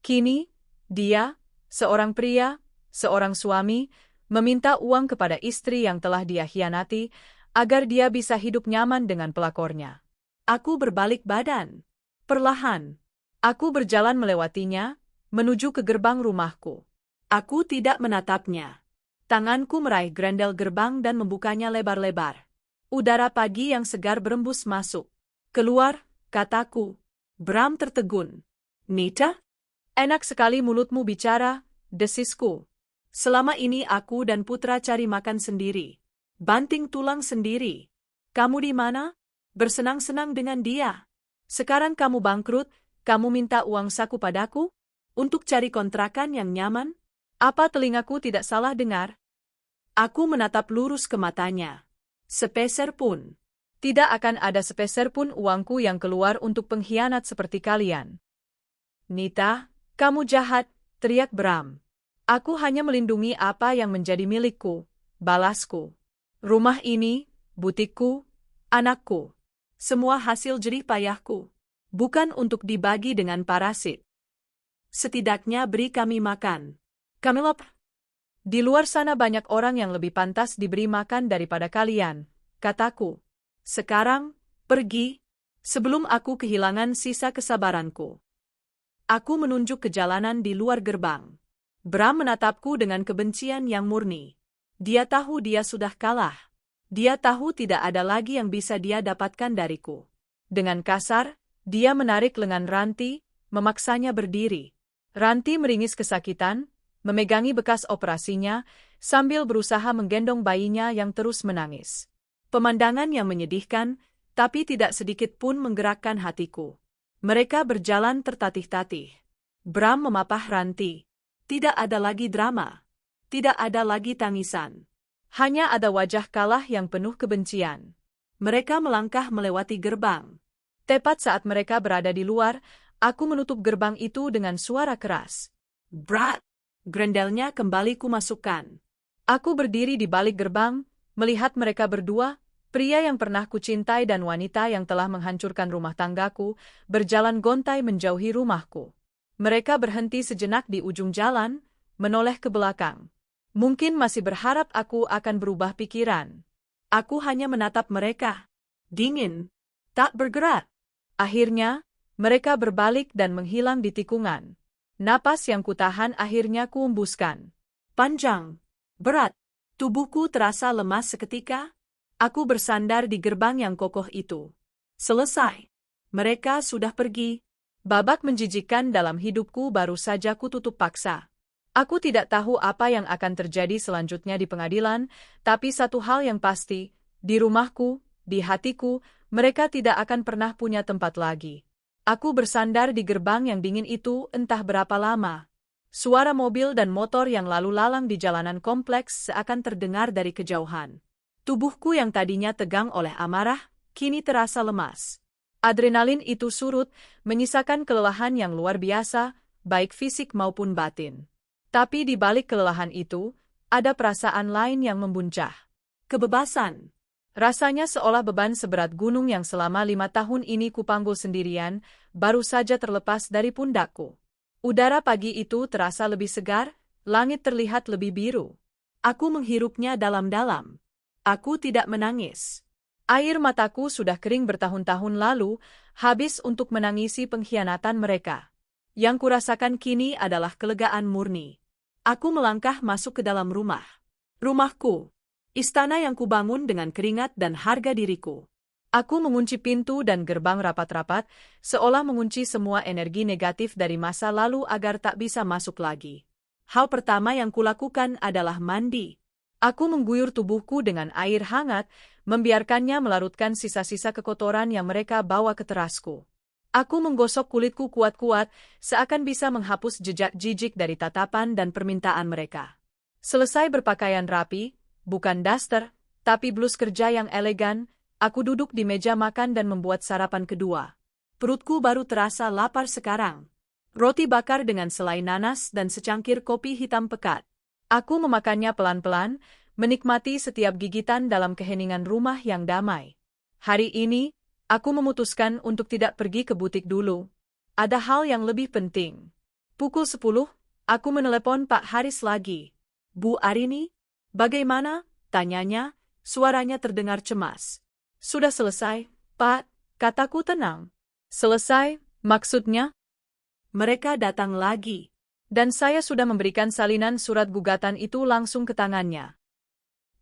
Kini, dia, seorang pria, seorang suami, meminta uang kepada istri yang telah dia hianati, agar dia bisa hidup nyaman dengan pelakornya. Aku berbalik badan. Perlahan. Aku berjalan melewatinya, menuju ke gerbang rumahku. Aku tidak menatapnya. Tanganku meraih grendel gerbang dan membukanya lebar-lebar. Udara pagi yang segar berembus masuk. Keluar, kataku. Bram tertegun. Nita? Enak sekali mulutmu bicara, desisku. Selama ini aku dan Putra cari makan sendiri. Banting tulang sendiri. Kamu di mana? Bersenang-senang dengan dia. Sekarang kamu bangkrut, kamu minta uang saku padaku? Untuk cari kontrakan yang nyaman? Apa telingaku tidak salah dengar? Aku menatap lurus ke matanya. Sepeser pun. Tidak akan ada sepeser pun uangku yang keluar untuk pengkhianat seperti kalian. Nita, kamu jahat, teriak Bram. Aku hanya melindungi apa yang menjadi milikku, balasku. Rumah ini, butikku, anakku. Semua hasil jerih payahku. Bukan untuk dibagi dengan parasit. Setidaknya beri kami makan. Kami lapar. Di luar sana banyak orang yang lebih pantas diberi makan daripada kalian, kataku. Sekarang, pergi, sebelum aku kehilangan sisa kesabaranku. Aku menunjuk ke jalanan di luar gerbang. Bram menatapku dengan kebencian yang murni. Dia tahu dia sudah kalah. Dia tahu tidak ada lagi yang bisa dia dapatkan dariku. Dengan kasar, dia menarik lengan Ranti, memaksanya berdiri. Ranti meringis kesakitan, memegangi bekas operasinya, sambil berusaha menggendong bayinya yang terus menangis. Pemandangan yang menyedihkan, tapi tidak sedikit pun menggerakkan hatiku. Mereka berjalan tertatih-tatih. Bram memapah Ranti. Tidak ada lagi drama. Tidak ada lagi tangisan. Hanya ada wajah kalah yang penuh kebencian. Mereka melangkah melewati gerbang. Tepat saat mereka berada di luar, aku menutup gerbang itu dengan suara keras. Brat! Grendelnya kembali kumasukkan. Aku berdiri di balik gerbang, melihat mereka berdua, pria yang pernah kucintai dan wanita yang telah menghancurkan rumah tanggaku, berjalan gontai menjauhi rumahku. Mereka berhenti sejenak di ujung jalan, menoleh ke belakang. Mungkin masih berharap aku akan berubah pikiran. Aku hanya menatap mereka. Dingin. Tak bergerak. Akhirnya, mereka berbalik dan menghilang di tikungan. Napas yang kutahan akhirnya kuembuskan. Panjang. Berat. Tubuhku terasa lemas seketika. Aku bersandar di gerbang yang kokoh itu. Selesai. Mereka sudah pergi. Babak menjijikkan dalam hidupku baru saja kututup paksa. Aku tidak tahu apa yang akan terjadi selanjutnya di pengadilan, tapi satu hal yang pasti, di rumahku, di hatiku, Mereka tidak akan pernah punya tempat lagi. Aku bersandar di gerbang yang dingin itu entah berapa lama. Suara mobil dan motor yang lalu lalang di jalanan kompleks seakan terdengar dari kejauhan. Tubuhku yang tadinya tegang oleh amarah, kini terasa lemas. Adrenalin itu surut, menyisakan kelelahan yang luar biasa, baik fisik maupun batin. Tapi di balik kelelahan itu, ada perasaan lain yang membuncah. Kebebasan. Rasanya seolah beban seberat gunung yang selama 5 tahun ini kupanggul sendirian, baru saja terlepas dari pundakku. Udara pagi itu terasa lebih segar, langit terlihat lebih biru. Aku menghirupnya dalam-dalam. Aku tidak menangis. Air mataku sudah kering bertahun-tahun lalu, habis untuk menangisi pengkhianatan mereka. Yang kurasakan kini adalah kelegaan murni. Aku melangkah masuk ke dalam rumah. Rumahku. Istana yang kubangun dengan keringat dan harga diriku. Aku mengunci pintu dan gerbang rapat-rapat, seolah mengunci semua energi negatif dari masa lalu agar tak bisa masuk lagi. Hal pertama yang kulakukan adalah mandi. Aku mengguyur tubuhku dengan air hangat, membiarkannya melarutkan sisa-sisa kekotoran yang mereka bawa ke terasku. Aku menggosok kulitku kuat-kuat, seakan bisa menghapus jejak jijik dari tatapan dan permintaan mereka. Selesai berpakaian rapi, bukan daster, tapi blus kerja yang elegan, aku duduk di meja makan dan membuat sarapan kedua. Perutku baru terasa lapar sekarang. Roti bakar dengan selai nanas dan secangkir kopi hitam pekat. Aku memakannya pelan-pelan, menikmati setiap gigitan dalam keheningan rumah yang damai. Hari ini, aku memutuskan untuk tidak pergi ke butik dulu. Ada hal yang lebih penting. Pukul 10, aku menelepon Pak Haris lagi. Bu Arini? Bagaimana? Tanyanya, suaranya terdengar cemas. Sudah selesai, Pak, kataku tenang. Selesai, maksudnya? Mereka datang lagi. Dan saya sudah memberikan salinan surat gugatan itu langsung ke tangannya.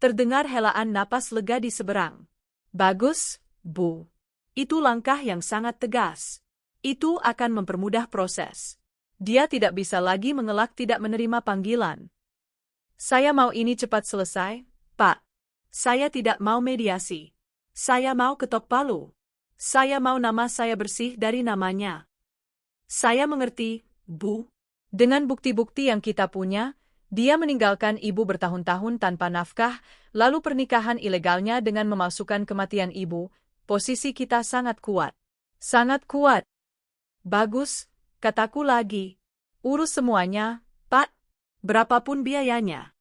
Terdengar helaan napas lega di seberang. Bagus, Bu. Itu langkah yang sangat tegas. Itu akan mempermudah proses. Dia tidak bisa lagi mengelak tidak menerima panggilan. Saya mau ini cepat selesai, Pak. Saya tidak mau mediasi. Saya mau ketok palu. Saya mau nama saya bersih dari namanya. Saya mengerti, Bu. Dengan bukti-bukti yang kita punya, dia meninggalkan ibu bertahun-tahun tanpa nafkah, lalu pernikahan ilegalnya dengan memalsukan kematian ibu, posisi kita sangat kuat. Sangat kuat. Bagus, kataku lagi. Urus semuanya, Pak. Berapapun biayanya.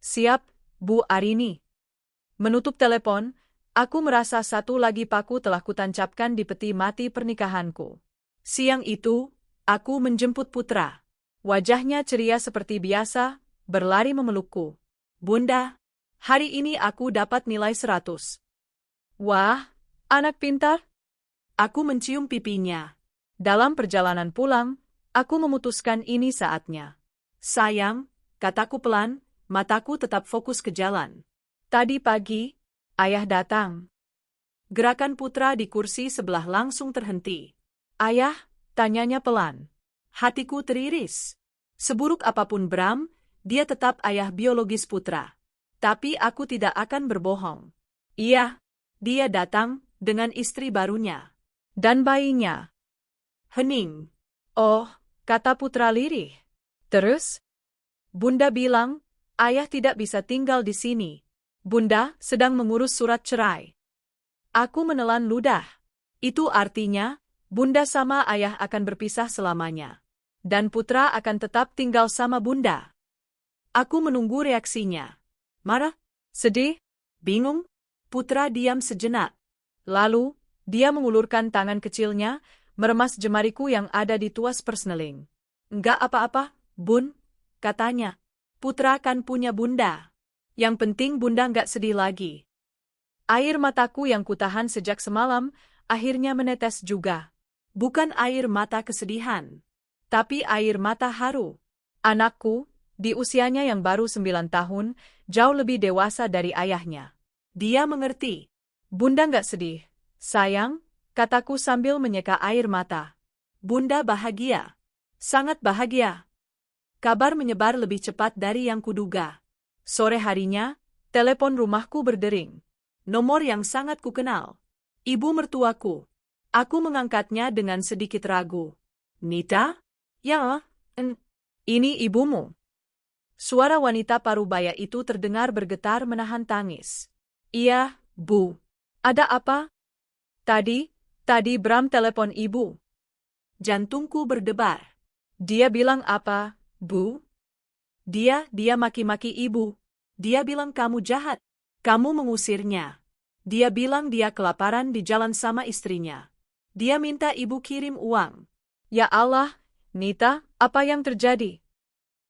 Siap, Bu Arini. Menutup telepon, aku merasa satu lagi paku telah kutancapkan di peti mati pernikahanku. Siang itu, aku menjemput Putra. Wajahnya ceria seperti biasa, berlari memelukku. Bunda, hari ini aku dapat nilai 100. Wah, anak pintar. Aku mencium pipinya. Dalam perjalanan pulang, aku memutuskan ini saatnya. Sayang, kataku pelan, mataku tetap fokus ke jalan. Tadi pagi, ayah datang. Gerakan Putra di kursi sebelah langsung terhenti. Ayah, tanyanya pelan. Hatiku teriris. Seburuk apapun Bram, dia tetap ayah biologis Putra. Tapi aku tidak akan berbohong. Iya, dia datang dengan istri barunya. Dan bayinya. Hening. Oh, kata Putra lirih. Terus? Bunda bilang, ayah tidak bisa tinggal di sini. Bunda sedang mengurus surat cerai. Aku menelan ludah. Itu artinya, Bunda sama ayah akan berpisah selamanya. Dan Putra akan tetap tinggal sama Bunda. Aku menunggu reaksinya. Marah? Sedih? Bingung? Putra diam sejenak. Lalu, dia mengulurkan tangan kecilnya, meremas jemariku yang ada di tuas persneling. Enggak apa-apa, Bun, katanya. Putra kan punya Bunda. Yang penting Bunda enggak sedih lagi. Air mataku yang kutahan sejak semalam, akhirnya menetes juga. Bukan air mata kesedihan, tapi air mata haru. Anakku, di usianya yang baru 9 tahun, jauh lebih dewasa dari ayahnya. Dia mengerti. Bunda enggak sedih. Sayang, kataku sambil menyeka air mata. Bunda bahagia. Sangat bahagia. Kabar menyebar lebih cepat dari yang kuduga. Sore harinya, telepon rumahku berdering. Nomor yang sangat kukenal. Ibu mertuaku. Aku mengangkatnya dengan sedikit ragu. Nita? Ya, ini ibumu. Suara wanita parubaya itu terdengar bergetar menahan tangis. Iya, Bu. Ada apa? Tadi Bram telepon ibu. Jantungku berdebar. Dia bilang apa, Bu? Dia maki-maki ibu. Dia bilang kamu jahat. Kamu mengusirnya. Dia bilang dia kelaparan di jalan sama istrinya. Dia minta ibu kirim uang. Ya Allah, Nita, apa yang terjadi?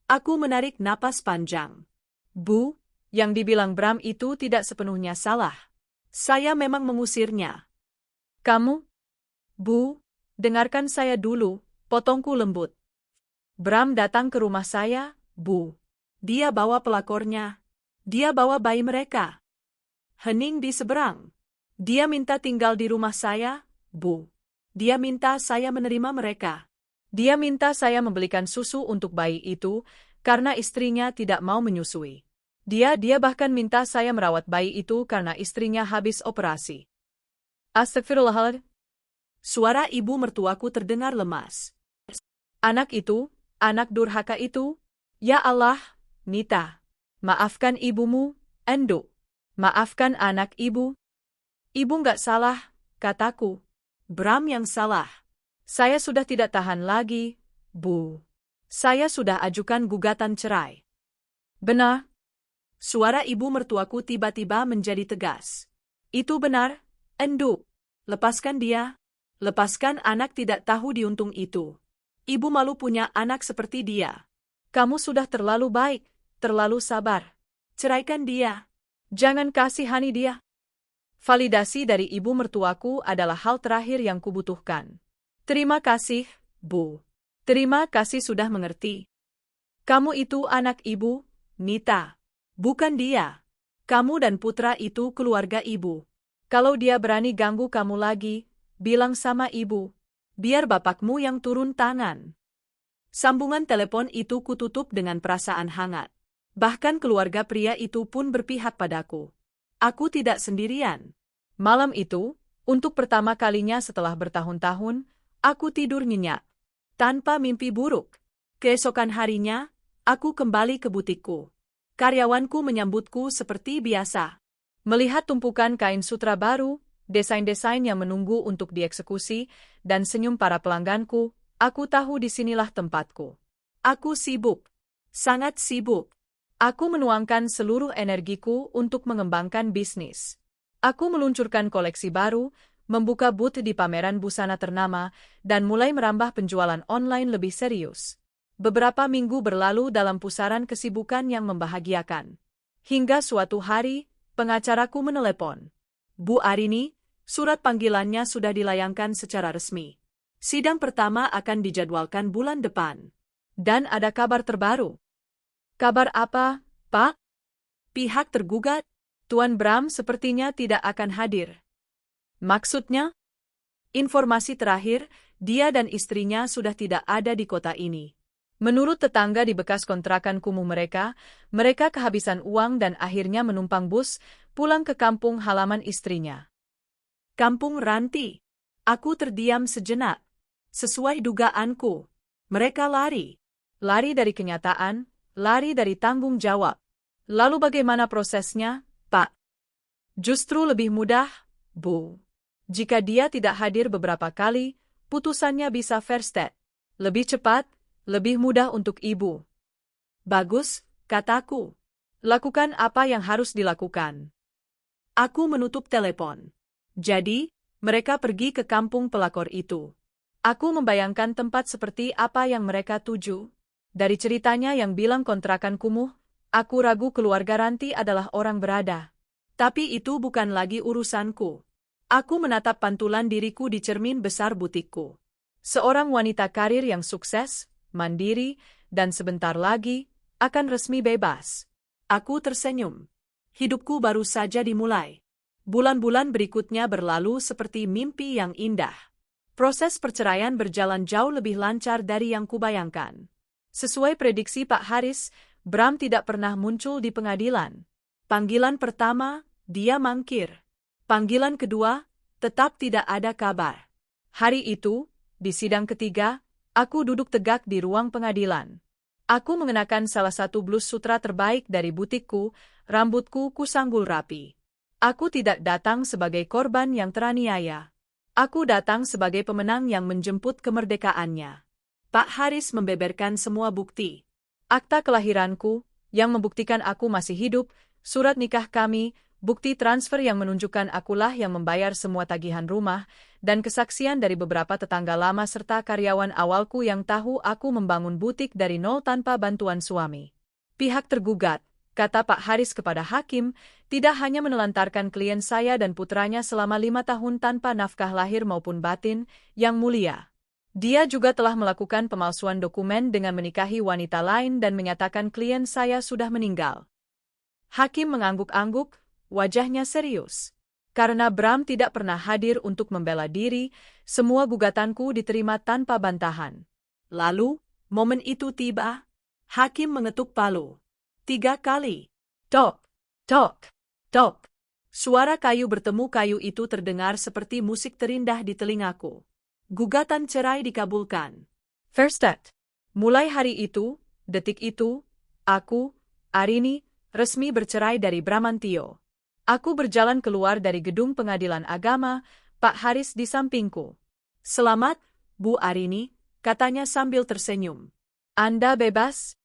Aku menarik napas panjang. Bu, yang dibilang Bram itu tidak sepenuhnya salah. Saya memang mengusirnya. Kamu? Bu, dengarkan saya dulu, potongku lembut. Bram datang ke rumah saya, Bu. Dia bawa pelakornya. Dia bawa bayi mereka. Hening di seberang. Dia minta tinggal di rumah saya, Bu. Dia minta saya menerima mereka. Dia minta saya membelikan susu untuk bayi itu, karena istrinya tidak mau menyusui. Dia bahkan minta saya merawat bayi itu karena istrinya habis operasi. Astagfirullahaladzim. Suara ibu mertuaku terdengar lemas. Anak itu, anak durhaka itu. Ya Allah, Nita. Maafkan ibumu, Endo. Maafkan anak ibu. Ibu nggak salah, kataku. Bram yang salah. Saya sudah tidak tahan lagi, Bu. Saya sudah ajukan gugatan cerai. Benar? Suara ibu mertuaku tiba-tiba menjadi tegas. Itu benar, Endo. Lepaskan dia. Lepaskan anak tidak tahu diuntung itu. Ibu malu punya anak seperti dia. Kamu sudah terlalu baik, terlalu sabar. Ceraikan dia. Jangan kasihani dia. Validasi dari ibu mertuaku adalah hal terakhir yang kubutuhkan. Terima kasih, Bu. Terima kasih sudah mengerti. Kamu itu anak ibu, Nita. Bukan dia. Kamu dan putra itu keluarga ibu. Kalau dia berani ganggu kamu lagi, bilang sama ibu. Biar bapakmu yang turun tangan. Sambungan telepon itu kututup dengan perasaan hangat. Bahkan keluarga pria itu pun berpihak padaku. Aku tidak sendirian. Malam itu, untuk pertama kalinya setelah bertahun-tahun, aku tidur nyenyak. Tanpa mimpi buruk. Keesokan harinya, aku kembali ke butikku. Karyawanku menyambutku seperti biasa. Melihat tumpukan kain sutra baru, desain-desain yang menunggu untuk dieksekusi, dan senyum para pelangganku, aku tahu disinilah tempatku. Aku sibuk. Sangat sibuk. Aku menuangkan seluruh energiku untuk mengembangkan bisnis. Aku meluncurkan koleksi baru, membuka booth di pameran busana ternama, dan mulai merambah penjualan online lebih serius. Beberapa minggu berlalu dalam pusaran kesibukan yang membahagiakan. Hingga suatu hari, pengacaraku menelepon. Bu Arini, surat panggilannya sudah dilayangkan secara resmi. Sidang pertama akan dijadwalkan bulan depan. Dan ada kabar terbaru. Kabar apa, Pak? Pihak tergugat, Tuan Bram sepertinya tidak akan hadir. Maksudnya? Informasi terakhir, dia dan istrinya sudah tidak ada di kota ini. Menurut tetangga di bekas kontrakan kumuh mereka kehabisan uang dan akhirnya menumpang bus pulang ke kampung halaman istrinya. Kampung Ranti. Aku terdiam sejenak. Sesuai dugaanku, mereka lari. Lari dari kenyataan, lari dari tanggung jawab. Lalu bagaimana prosesnya, Pak? Justru lebih mudah, Bu. Jika dia tidak hadir beberapa kali, putusannya bisa verstead. Lebih cepat, lebih mudah untuk ibu. Bagus, kataku. Lakukan apa yang harus dilakukan. Aku menutup telepon. Jadi, mereka pergi ke kampung pelakor itu. Aku membayangkan tempat seperti apa yang mereka tuju. Dari ceritanya yang bilang kontrakan kumuh, aku ragu keluarga Ranti adalah orang berada. Tapi itu bukan lagi urusanku. Aku menatap pantulan diriku di cermin besar butikku. Seorang wanita karir yang sukses, mandiri, dan sebentar lagi akan resmi bebas. Aku tersenyum. Hidupku baru saja dimulai. Bulan-bulan berikutnya berlalu seperti mimpi yang indah. Proses perceraian berjalan jauh lebih lancar dari yang kubayangkan. Sesuai prediksi Pak Haris, Bram tidak pernah muncul di pengadilan. Panggilan pertama, dia mangkir. Panggilan kedua, Tetap tidak ada kabar. Hari itu, di sidang ketiga, aku duduk tegak di ruang pengadilan. Aku mengenakan salah satu blus sutra terbaik dari butikku, rambutku kusanggul rapi. Aku tidak datang sebagai korban yang teraniaya. Aku datang sebagai pemenang yang menjemput kemerdekaannya. Pak Haris membeberkan semua bukti. Akta kelahiranku, yang membuktikan aku masih hidup, surat nikah kami, bukti transfer yang menunjukkan akulah yang membayar semua tagihan rumah, dan kesaksian dari beberapa tetangga lama serta karyawan awalku yang tahu aku membangun butik dari nol tanpa bantuan suami. Pihak tergugat, kata Pak Haris kepada hakim, tidak hanya menelantarkan klien saya dan putranya selama 5 tahun tanpa nafkah lahir maupun batin, Yang Mulia. Dia juga telah melakukan pemalsuan dokumen dengan menikahi wanita lain dan menyatakan klien saya sudah meninggal. Hakim mengangguk-angguk, wajahnya serius. Karena Bram tidak pernah hadir untuk membela diri, semua gugatanku diterima tanpa bantahan. Lalu, momen itu tiba. Hakim mengetuk palu. 3 kali. Tok, tok, tok. Suara kayu bertemu kayu itu terdengar seperti musik terindah di telingaku. Gugatan cerai dikabulkan. Verstaat. Mulai hari itu, detik itu, aku, Arini, resmi bercerai dari Bramantio. Aku berjalan keluar dari gedung pengadilan agama, Pak Haris di sampingku. Selamat, Bu Arini, katanya sambil tersenyum. Anda bebas?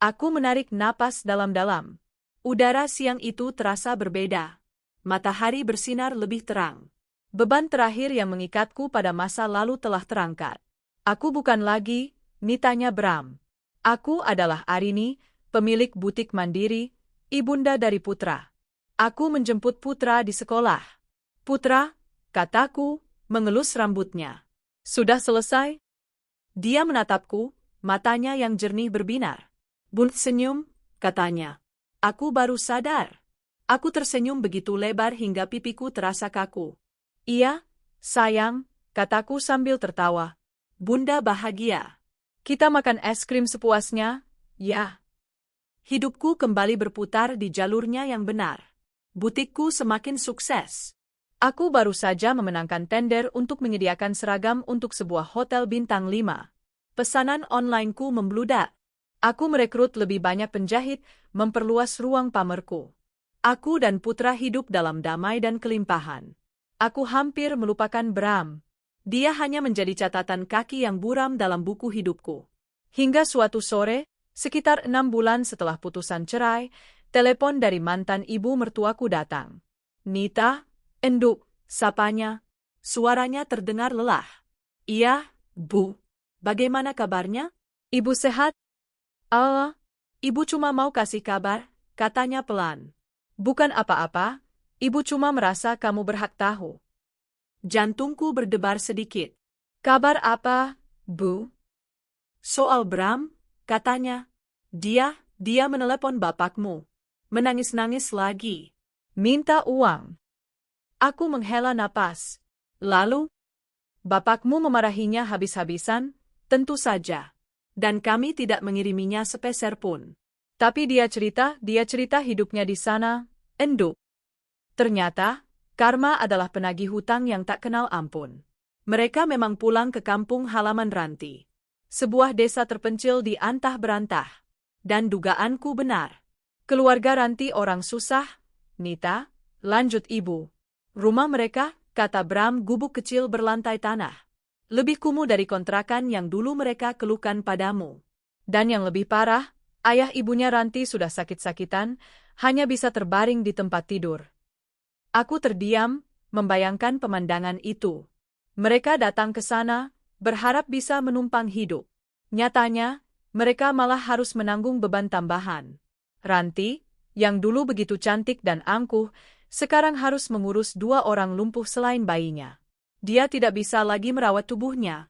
Aku menarik napas dalam-dalam. Udara siang itu terasa berbeda. Matahari bersinar lebih terang. Beban terakhir yang mengikatku pada masa lalu telah terangkat. Aku bukan lagi, Nitanya Bram. Aku adalah Arini, pemilik butik mandiri, ibunda dari Putra. Aku menjemput Putra di sekolah. Putra, kataku, mengelus rambutnya. Sudah selesai? Dia menatapku, matanya yang jernih berbinar. Bun senyum, katanya. Aku baru sadar. Aku tersenyum begitu lebar hingga pipiku terasa kaku. Iya, sayang, kataku sambil tertawa. Bunda bahagia. Kita makan es krim sepuasnya, ya. Hidupku kembali berputar di jalurnya yang benar. Butikku semakin sukses. Aku baru saja memenangkan tender untuk menyediakan seragam untuk sebuah hotel bintang 5. Pesanan onlineku membludak. Aku merekrut lebih banyak penjahit, memperluas ruang pamerku. Aku dan Putra hidup dalam damai dan kelimpahan. Aku hampir melupakan Bram. Dia hanya menjadi catatan kaki yang buram dalam buku hidupku. Hingga suatu sore, sekitar 6 bulan setelah putusan cerai, telepon dari mantan ibu mertuaku datang. Nita, enduk, sapanya. Suaranya terdengar lelah. Iya, Bu. Bagaimana kabarnya? Ibu sehat? Ibu cuma mau kasih kabar, katanya pelan. Bukan apa-apa, ibu cuma merasa kamu berhak tahu. Jantungku berdebar sedikit. Kabar apa, Bu? Soal Bram, katanya. Dia menelepon bapakmu. Menangis-nangis lagi. Minta uang. Aku menghela napas. Lalu, bapakmu memarahinya habis-habisan, tentu saja. Dan kami tidak mengiriminya sepeser pun. Tapi dia cerita hidupnya di sana, enduk. Ternyata, Karma adalah penagih hutang yang tak kenal ampun. Mereka memang pulang ke kampung halaman Ranti. Sebuah desa terpencil di antah berantah. Dan dugaanku benar. Keluarga Ranti orang susah, Nita, lanjut ibu. Rumah mereka, kata Bram, gubuk kecil berlantai tanah. Lebih kumuh dari kontrakan yang dulu mereka keluhkan padamu. Dan yang lebih parah, ayah ibunya Ranti sudah sakit-sakitan, hanya bisa terbaring di tempat tidur. Aku terdiam, membayangkan pemandangan itu. Mereka datang ke sana, berharap bisa menumpang hidup. Nyatanya, mereka malah harus menanggung beban tambahan. Ranti, yang dulu begitu cantik dan angkuh, sekarang harus mengurus 2 orang lumpuh selain bayinya. Dia tidak bisa lagi merawat tubuhnya.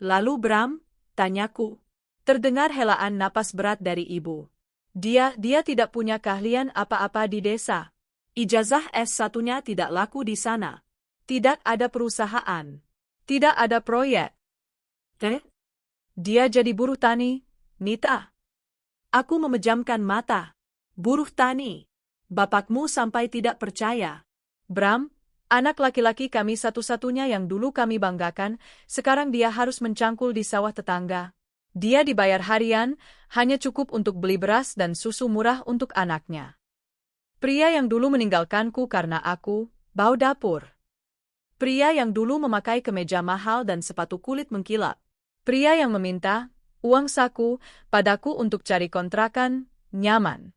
Lalu Bram, tanyaku. Terdengar helaan napas berat dari ibu. Dia tidak punya keahlian apa-apa di desa. Ijazah S1-nya tidak laku di sana. Tidak ada perusahaan. Tidak ada proyek. Dia jadi buruh tani, Nita. Aku memejamkan mata. Buruh tani. Bapakmu sampai tidak percaya. Bram, Anak laki-laki kami satu-satunya yang dulu kami banggakan, sekarang dia harus mencangkul di sawah tetangga. Dia dibayar harian, hanya cukup untuk beli beras dan susu murah untuk anaknya. Pria yang dulu meninggalkanku karena aku, bau dapur. Pria yang dulu memakai kemeja mahal dan sepatu kulit mengkilap. Pria yang meminta uang saku padaku untuk cari kontrakan nyaman.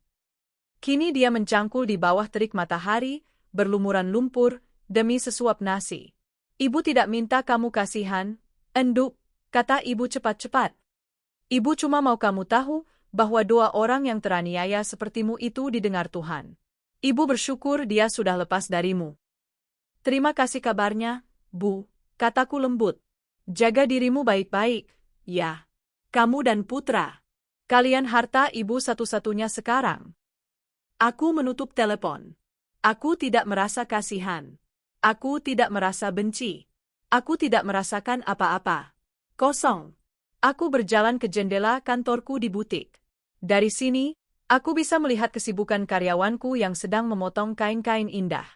Kini dia mencangkul di bawah terik matahari, berlumuran lumpur, demi sesuap nasi. Ibu tidak minta kamu kasihan, Enduk, kata ibu cepat-cepat. Ibu cuma mau kamu tahu bahwa doa orang yang teraniaya sepertimu itu didengar Tuhan. Ibu bersyukur dia sudah lepas darimu. Terima kasih kabarnya, Bu, kataku lembut. Jaga dirimu baik-baik, ya. Kamu dan putra. Kalian harta ibu satu-satunya sekarang. Aku menutup telepon. Aku tidak merasa kasihan. Aku tidak merasa benci. Aku tidak merasakan apa-apa. Kosong. Aku berjalan ke jendela kantorku di butik. Dari sini, aku bisa melihat kesibukan karyawanku yang sedang memotong kain-kain indah.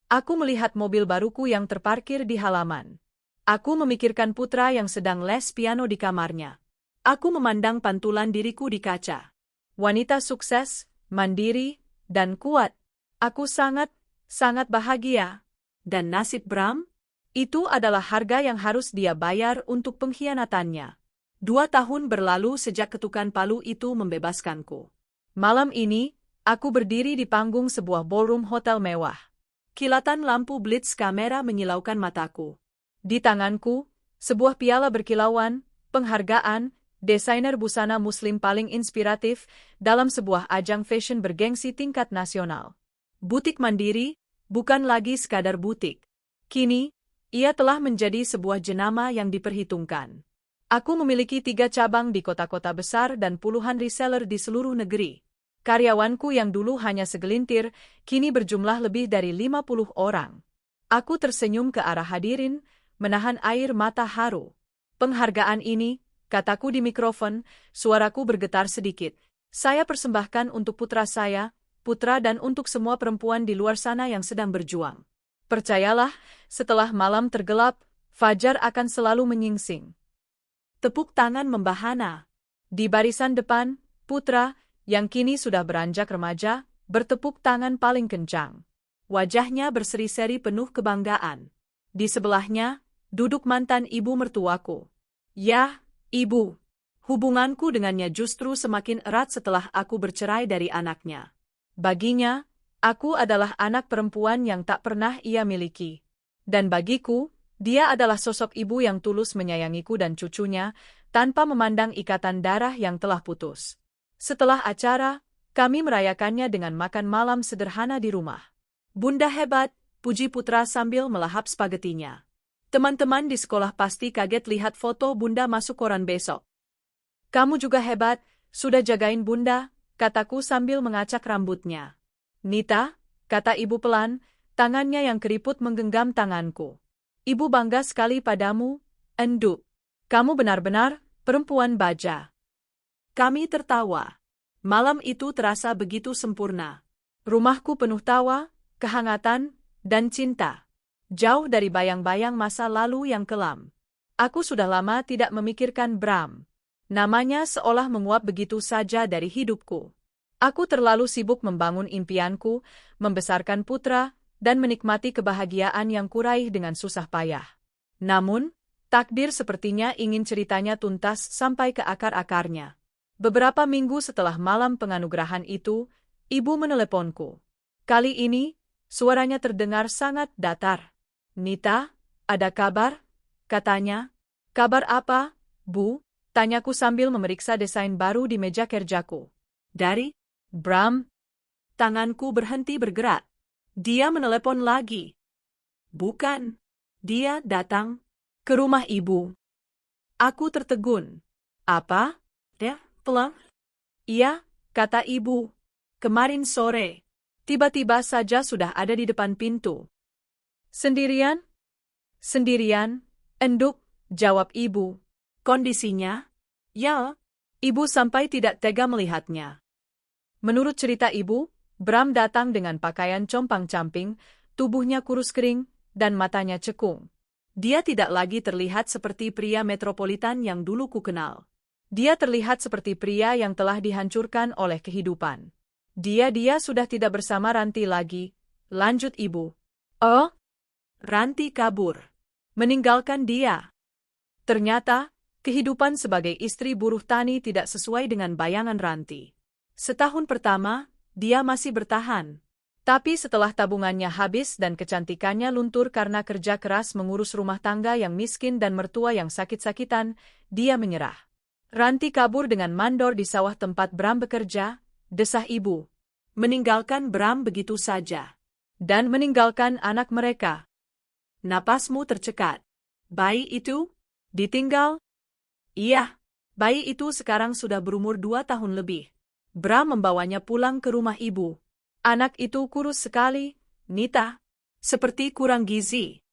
Aku melihat mobil baruku yang terparkir di halaman. Aku memikirkan putra yang sedang les piano di kamarnya. Aku memandang pantulan diriku di kaca. Wanita sukses, mandiri, dan kuat. Aku sangat bahagia. Dan nasib Bram? Itu adalah harga yang harus dia bayar untuk pengkhianatannya. 2 tahun berlalu sejak ketukan palu itu membebaskanku. Malam ini, aku berdiri di panggung sebuah ballroom hotel mewah. Kilatan lampu blitz kamera menyilaukan mataku. Di tanganku, sebuah piala berkilauan, penghargaan, desainer busana muslim paling inspiratif dalam sebuah ajang fashion bergengsi tingkat nasional. Butik Mandiri, bukan lagi sekadar butik. Kini, ia telah menjadi sebuah jenama yang diperhitungkan. Aku memiliki 3 cabang di kota-kota besar dan puluhan reseller di seluruh negeri. Karyawanku yang dulu hanya segelintir, kini berjumlah lebih dari 50 orang. Aku tersenyum ke arah hadirin, menahan air mata haru. Penghargaan ini, kataku di mikrofon, suaraku bergetar sedikit. Saya persembahkan untuk putra saya, putra dan untuk semua perempuan di luar sana yang sedang berjuang. Percayalah, setelah malam tergelap, fajar akan selalu menyingsing. Tepuk tangan membahana. Di barisan depan, putra, yang kini sudah beranjak remaja, bertepuk tangan paling kencang. Wajahnya berseri-seri penuh kebanggaan. Di sebelahnya, duduk mantan ibu mertuaku. Ya, ibu. Hubunganku dengannya justru semakin erat setelah aku bercerai dari anaknya. Baginya, aku adalah anak perempuan yang tak pernah ia miliki. Dan bagiku, dia adalah sosok ibu yang tulus menyayangiku dan cucunya, tanpa memandang ikatan darah yang telah putus. Setelah acara, kami merayakannya dengan makan malam sederhana di rumah. Bunda hebat, puji putra sambil melahap spagetinya. Teman-teman di sekolah pasti kaget lihat foto Bunda masuk koran besok. Kamu juga hebat, sudah jagain Bunda, kataku sambil mengacak rambutnya. Nita, kata ibu pelan, tangannya yang keriput menggenggam tanganku. Ibu bangga sekali padamu, Enduk. Kamu benar-benar perempuan baja. Kami tertawa. Malam itu terasa begitu sempurna. Rumahku penuh tawa, kehangatan, dan cinta. Jauh dari bayang-bayang masa lalu yang kelam. Aku sudah lama tidak memikirkan Bram. Namanya seolah menguap begitu saja dari hidupku. Aku terlalu sibuk membangun impianku, membesarkan putra, dan menikmati kebahagiaan yang kuraih dengan susah payah. Namun, takdir sepertinya ingin ceritanya tuntas sampai ke akar-akarnya. Beberapa minggu setelah malam penganugerahan itu, ibu meneleponku. Kali ini, suaranya terdengar sangat datar. Nita, ada kabar? Katanya. Kabar apa, Bu? Tanyaku sambil memeriksa desain baru di meja kerjaku. Dari Bram. Tanganku berhenti bergerak. Dia menelepon lagi. Bukan. Dia datang ke rumah ibu. Aku tertegun. Apa? Dia pulang? Iya, kata ibu. Kemarin sore. Tiba-tiba saja sudah ada di depan pintu. Sendirian? Sendirian, Enduk, jawab ibu. Kondisinya? Ya, ibu sampai tidak tega melihatnya. Menurut cerita ibu, Bram datang dengan pakaian compang-camping, tubuhnya kurus kering, dan matanya cekung. Dia tidak lagi terlihat seperti pria metropolitan yang dulu kukenal. Dia terlihat seperti pria yang telah dihancurkan oleh kehidupan. Dia sudah tidak bersama Ranti lagi, lanjut ibu. Oh? Ranti kabur. Meninggalkan dia. Ternyata, kehidupan sebagai istri buruh tani tidak sesuai dengan bayangan Ranti. Setahun pertama, dia masih bertahan. Tapi setelah tabungannya habis dan kecantikannya luntur karena kerja keras mengurus rumah tangga yang miskin dan mertua yang sakit-sakitan, dia menyerah. Ranti kabur dengan mandor di sawah tempat Bram bekerja, desah ibu. Meninggalkan Bram begitu saja. Dan meninggalkan anak mereka. Napasmu tercekat. Bayi itu? Ditinggal? Iya, bayi itu sekarang sudah berumur 2 tahun lebih. Bram membawanya pulang ke rumah ibu. Anak itu kurus sekali, Nita. Seperti kurang gizi.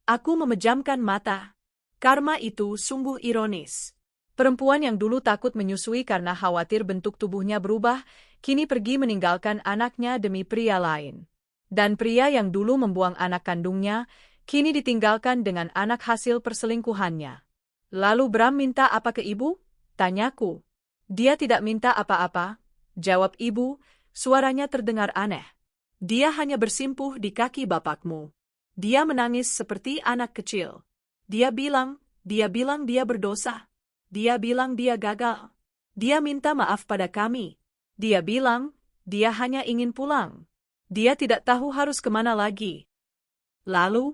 Aku memejamkan mata. Karma itu sungguh ironis. Perempuan yang dulu takut menyusui karena khawatir bentuk tubuhnya berubah, kini pergi meninggalkan anaknya demi pria lain. Dan pria yang dulu membuang anak kandungnya, kini ditinggalkan dengan anak hasil perselingkuhannya. Lalu Bram minta apa ke ibu? Tanyaku. Dia tidak minta apa-apa, jawab ibu. Suaranya terdengar aneh. Dia hanya bersimpuh di kaki bapakmu. Dia menangis seperti anak kecil. Dia bilang dia berdosa. Dia bilang dia gagal. Dia minta maaf pada kami. Dia bilang dia hanya ingin pulang. Dia tidak tahu harus kemana lagi. Lalu,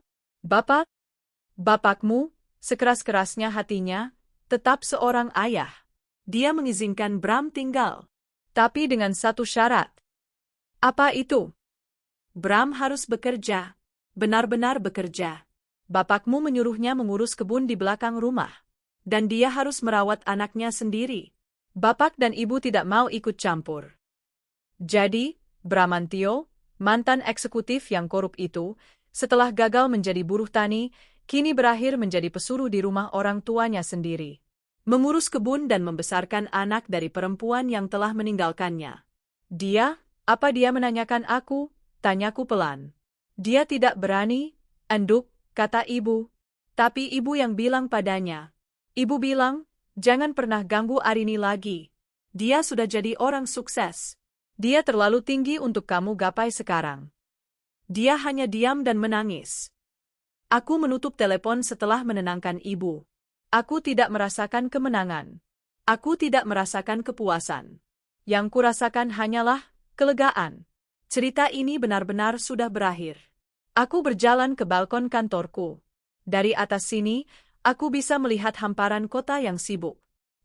bapakmu, sekeras-kerasnya hatinya, tetap seorang ayah. Dia mengizinkan Bram tinggal. Tapi dengan satu syarat. Apa itu? Bram harus bekerja. Benar-benar bekerja. Bapakmu menyuruhnya mengurus kebun di belakang rumah. Dan dia harus merawat anaknya sendiri. Bapak dan ibu tidak mau ikut campur. Jadi, Bramantio, mantan eksekutif yang korup itu, setelah gagal menjadi buruh tani, kini berakhir menjadi pesuruh di rumah orang tuanya sendiri. Mengurus kebun dan membesarkan anak dari perempuan yang telah meninggalkannya. Apa dia menanyakan aku? Tanyaku pelan. Dia tidak berani, anduk, kata ibu. Tapi ibu yang bilang padanya. Ibu bilang, jangan pernah ganggu Arini lagi. Dia sudah jadi orang sukses. Dia terlalu tinggi untuk kamu gapai sekarang. Dia hanya diam dan menangis. Aku menutup telepon setelah menenangkan ibu. Aku tidak merasakan kemenangan. Aku tidak merasakan kepuasan. Yang kurasakan hanyalah kelegaan. Cerita ini benar-benar sudah berakhir. Aku berjalan ke balkon kantorku. Dari atas sini, aku bisa melihat hamparan kota yang sibuk.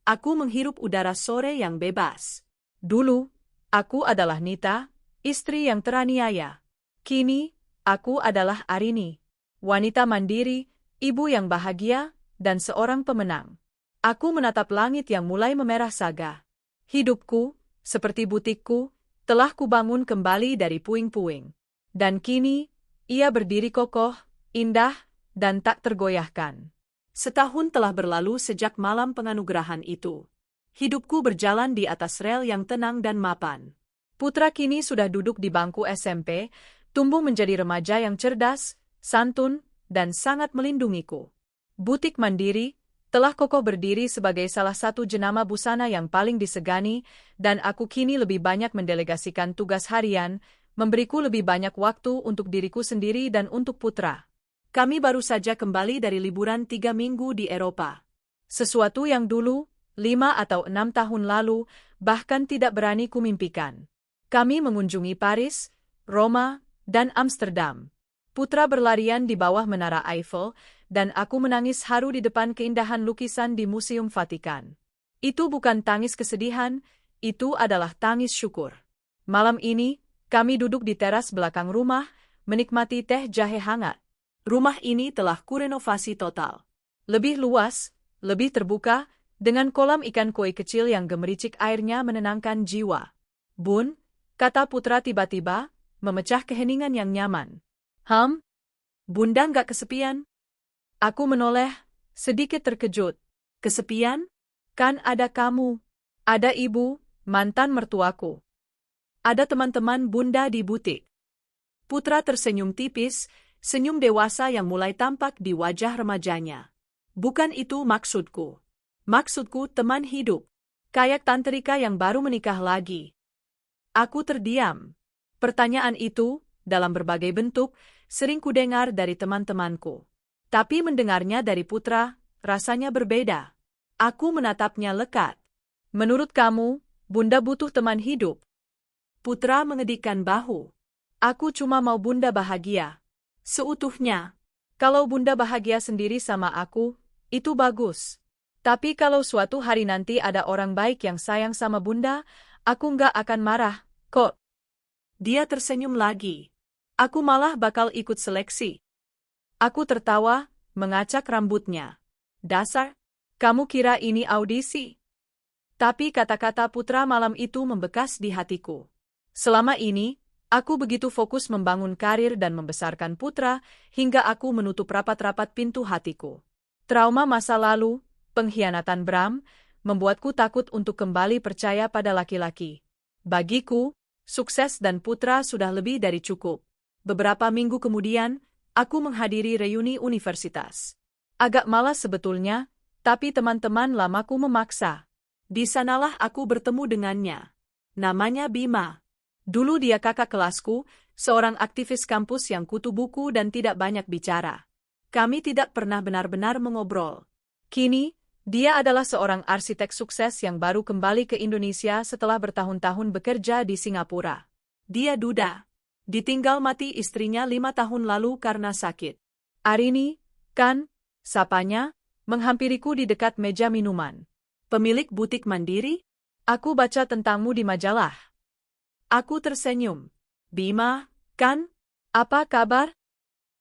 Aku menghirup udara sore yang bebas. Dulu, aku adalah Nita, istri yang teraniaya. Kini, aku adalah Arini, wanita mandiri, ibu yang bahagia, dan seorang pemenang. Aku menatap langit yang mulai memerah saga. Hidupku, seperti butikku, telah kubangun kembali dari puing-puing. Dan kini, ia berdiri kokoh, indah, dan tak tergoyahkan. Setahun telah berlalu sejak malam penganugerahan itu. Hidupku berjalan di atas rel yang tenang dan mapan. Putra kini sudah duduk di bangku SMP, tumbuh menjadi remaja yang cerdas, santun, dan sangat melindungiku. Butik Mandiri telah kokoh berdiri sebagai salah satu jenama busana yang paling disegani, dan aku kini lebih banyak mendelegasikan tugas harian, memberiku lebih banyak waktu untuk diriku sendiri dan untuk putra. Kami baru saja kembali dari liburan 3 minggu di Eropa. Sesuatu yang dulu, 5 atau 6 tahun lalu, bahkan tidak berani kumimpikan. Kami mengunjungi Paris, Roma, dan Amsterdam. Putra berlarian di bawah menara Eiffel, dan aku menangis haru di depan keindahan lukisan di Museum Vatikan. Itu bukan tangis kesedihan, itu adalah tangis syukur. Malam ini, kami duduk di teras belakang rumah, menikmati teh jahe hangat. Rumah ini telah kurenovasi total. Lebih luas, lebih terbuka, dengan kolam ikan koi kecil yang gemericik airnya menenangkan jiwa. Bun, kata putra tiba-tiba, memecah keheningan yang nyaman. Bunda nggak kesepian? Aku menoleh, sedikit terkejut. Kesepian? Kan ada kamu. Ada ibu, mantan mertuaku. Ada teman-teman Bunda di butik. Putra tersenyum tipis, Senyum dewasa yang mulai tampak di wajah remajanya. Bukan itu maksudku. Maksudku teman hidup. Kayak Tante Rika yang baru menikah lagi. Aku terdiam. Pertanyaan itu, dalam berbagai bentuk, sering kudengar dari teman-temanku. Tapi mendengarnya dari Putra, rasanya berbeda. Aku menatapnya lekat. Menurut kamu, Bunda butuh teman hidup? Putra mengedikkan bahu. Aku cuma mau Bunda bahagia. Seutuhnya. Kalau Bunda bahagia sendiri sama aku, itu bagus. Tapi kalau suatu hari nanti ada orang baik yang sayang sama Bunda, aku nggak akan marah, kok. Dia tersenyum lagi. Aku malah bakal ikut seleksi. Aku tertawa, mengacak rambutnya. Dasar, kamu kira ini audisi? Tapi kata-kata Putra malam itu membekas di hatiku. Selama ini, aku begitu fokus membangun karir dan membesarkan Putra, hingga aku menutup rapat-rapat pintu hatiku. Trauma masa lalu, pengkhianatan Bram, membuatku takut untuk kembali percaya pada laki-laki. Bagiku, sukses dan Putra sudah lebih dari cukup. Beberapa minggu kemudian, aku menghadiri reuni universitas. Agak malas sebetulnya, tapi teman-teman lamaku memaksa. Di sanalah aku bertemu dengannya. Namanya Bima. Dulu dia kakak kelasku, seorang aktivis kampus yang kutu buku dan tidak banyak bicara. Kami tidak pernah benar-benar mengobrol. Kini, dia adalah seorang arsitek sukses yang baru kembali ke Indonesia setelah bertahun-tahun bekerja di Singapura. Dia duda. Ditinggal mati istrinya 5 tahun lalu karena sakit. Arini, kan, sapanya, menghampiriku di dekat meja minuman. Pemilik butik mandiri? Aku baca tentangmu di majalah. Aku tersenyum. Bima, kan? Apa kabar?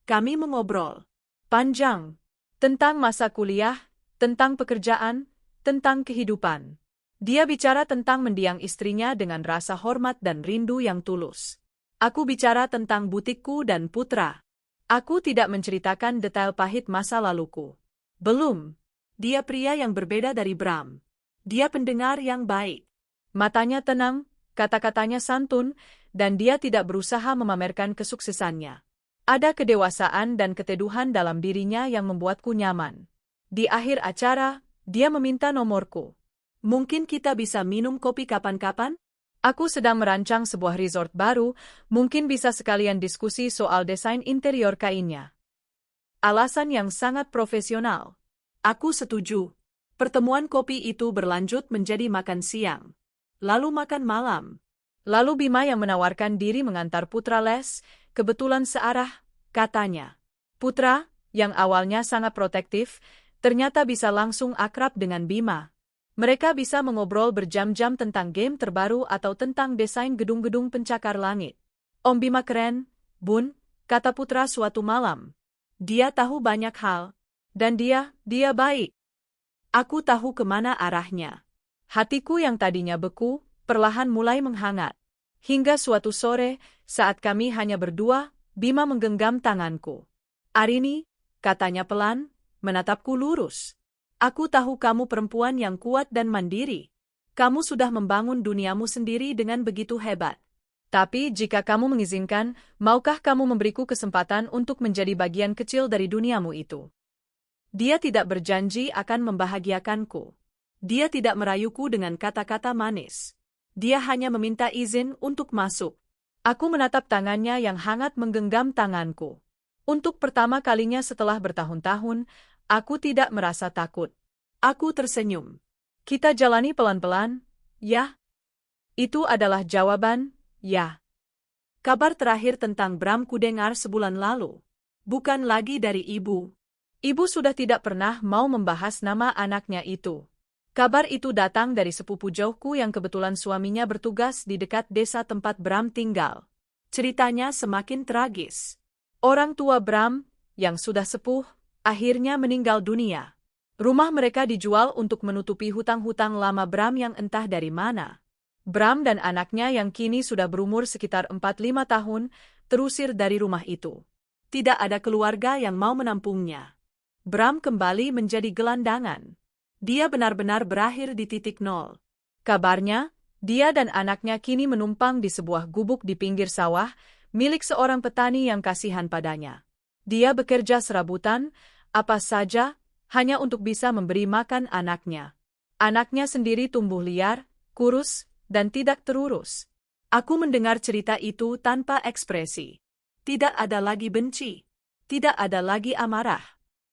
Kami mengobrol. Panjang. Tentang masa kuliah, tentang pekerjaan, tentang kehidupan. Dia bicara tentang mendiang istrinya dengan rasa hormat dan rindu yang tulus. Aku bicara tentang butikku dan Putra. Aku tidak menceritakan detail pahit masa laluku. Belum. Dia pria yang berbeda dari Bram. Dia pendengar yang baik. Matanya tenang, kata-katanya santun, dan dia tidak berusaha memamerkan kesuksesannya. Ada kedewasaan dan keteduhan dalam dirinya yang membuatku nyaman. Di akhir acara, dia meminta nomorku. Mungkin kita bisa minum kopi kapan-kapan? Aku sedang merancang sebuah resort baru, mungkin bisa sekalian diskusi soal desain interior kainnya. Alasan yang sangat profesional. Aku setuju. Pertemuan kopi itu berlanjut menjadi makan siang. Lalu makan malam. Lalu Bima yang menawarkan diri mengantar Putra les, kebetulan searah, katanya. Putra, yang awalnya sangat protektif, ternyata bisa langsung akrab dengan Bima. Mereka bisa mengobrol berjam-jam tentang game terbaru atau tentang desain gedung-gedung pencakar langit. Om Bima keren, Bun, kata Putra suatu malam. Dia tahu banyak hal. Dan dia baik. Aku tahu kemana arahnya. Hatiku yang tadinya beku, perlahan mulai menghangat. Hingga suatu sore, saat kami hanya berdua, Bima menggenggam tanganku. Arini, katanya pelan, menatapku lurus. Aku tahu kamu perempuan yang kuat dan mandiri. Kamu sudah membangun duniamu sendiri dengan begitu hebat. Tapi jika kamu mengizinkan, maukah kamu memberiku kesempatan untuk menjadi bagian kecil dari duniamu itu? Dia tidak berjanji akan membahagiakanku. Dia tidak merayuku dengan kata-kata manis. Dia hanya meminta izin untuk masuk. Aku menatap tangannya yang hangat menggenggam tanganku. Untuk pertama kalinya setelah bertahun-tahun, aku tidak merasa takut. Aku tersenyum. Kita jalani pelan-pelan, ya? Itu adalah jawaban, ya. Kabar terakhir tentang Bram kudengar sebulan lalu. Bukan lagi dari ibu. Ibu sudah tidak pernah mau membahas nama anaknya itu. Kabar itu datang dari sepupu jauhku yang kebetulan suaminya bertugas di dekat desa tempat Bram tinggal. Ceritanya semakin tragis. Orang tua Bram, yang sudah sepuh, akhirnya meninggal dunia. Rumah mereka dijual untuk menutupi hutang-hutang lama Bram yang entah dari mana. Bram dan anaknya yang kini sudah berumur sekitar 4-5 tahun, terusir dari rumah itu. Tidak ada keluarga yang mau menampungnya. Bram kembali menjadi gelandangan. Dia benar-benar berakhir di titik nol. Kabarnya, dia dan anaknya kini menumpang di sebuah gubuk di pinggir sawah, milik seorang petani yang kasihan padanya. Dia bekerja serabutan, apa saja, hanya untuk bisa memberi makan anaknya. Anaknya sendiri tumbuh liar, kurus, dan tidak terurus. Aku mendengar cerita itu tanpa ekspresi. Tidak ada lagi benci. Tidak ada lagi amarah.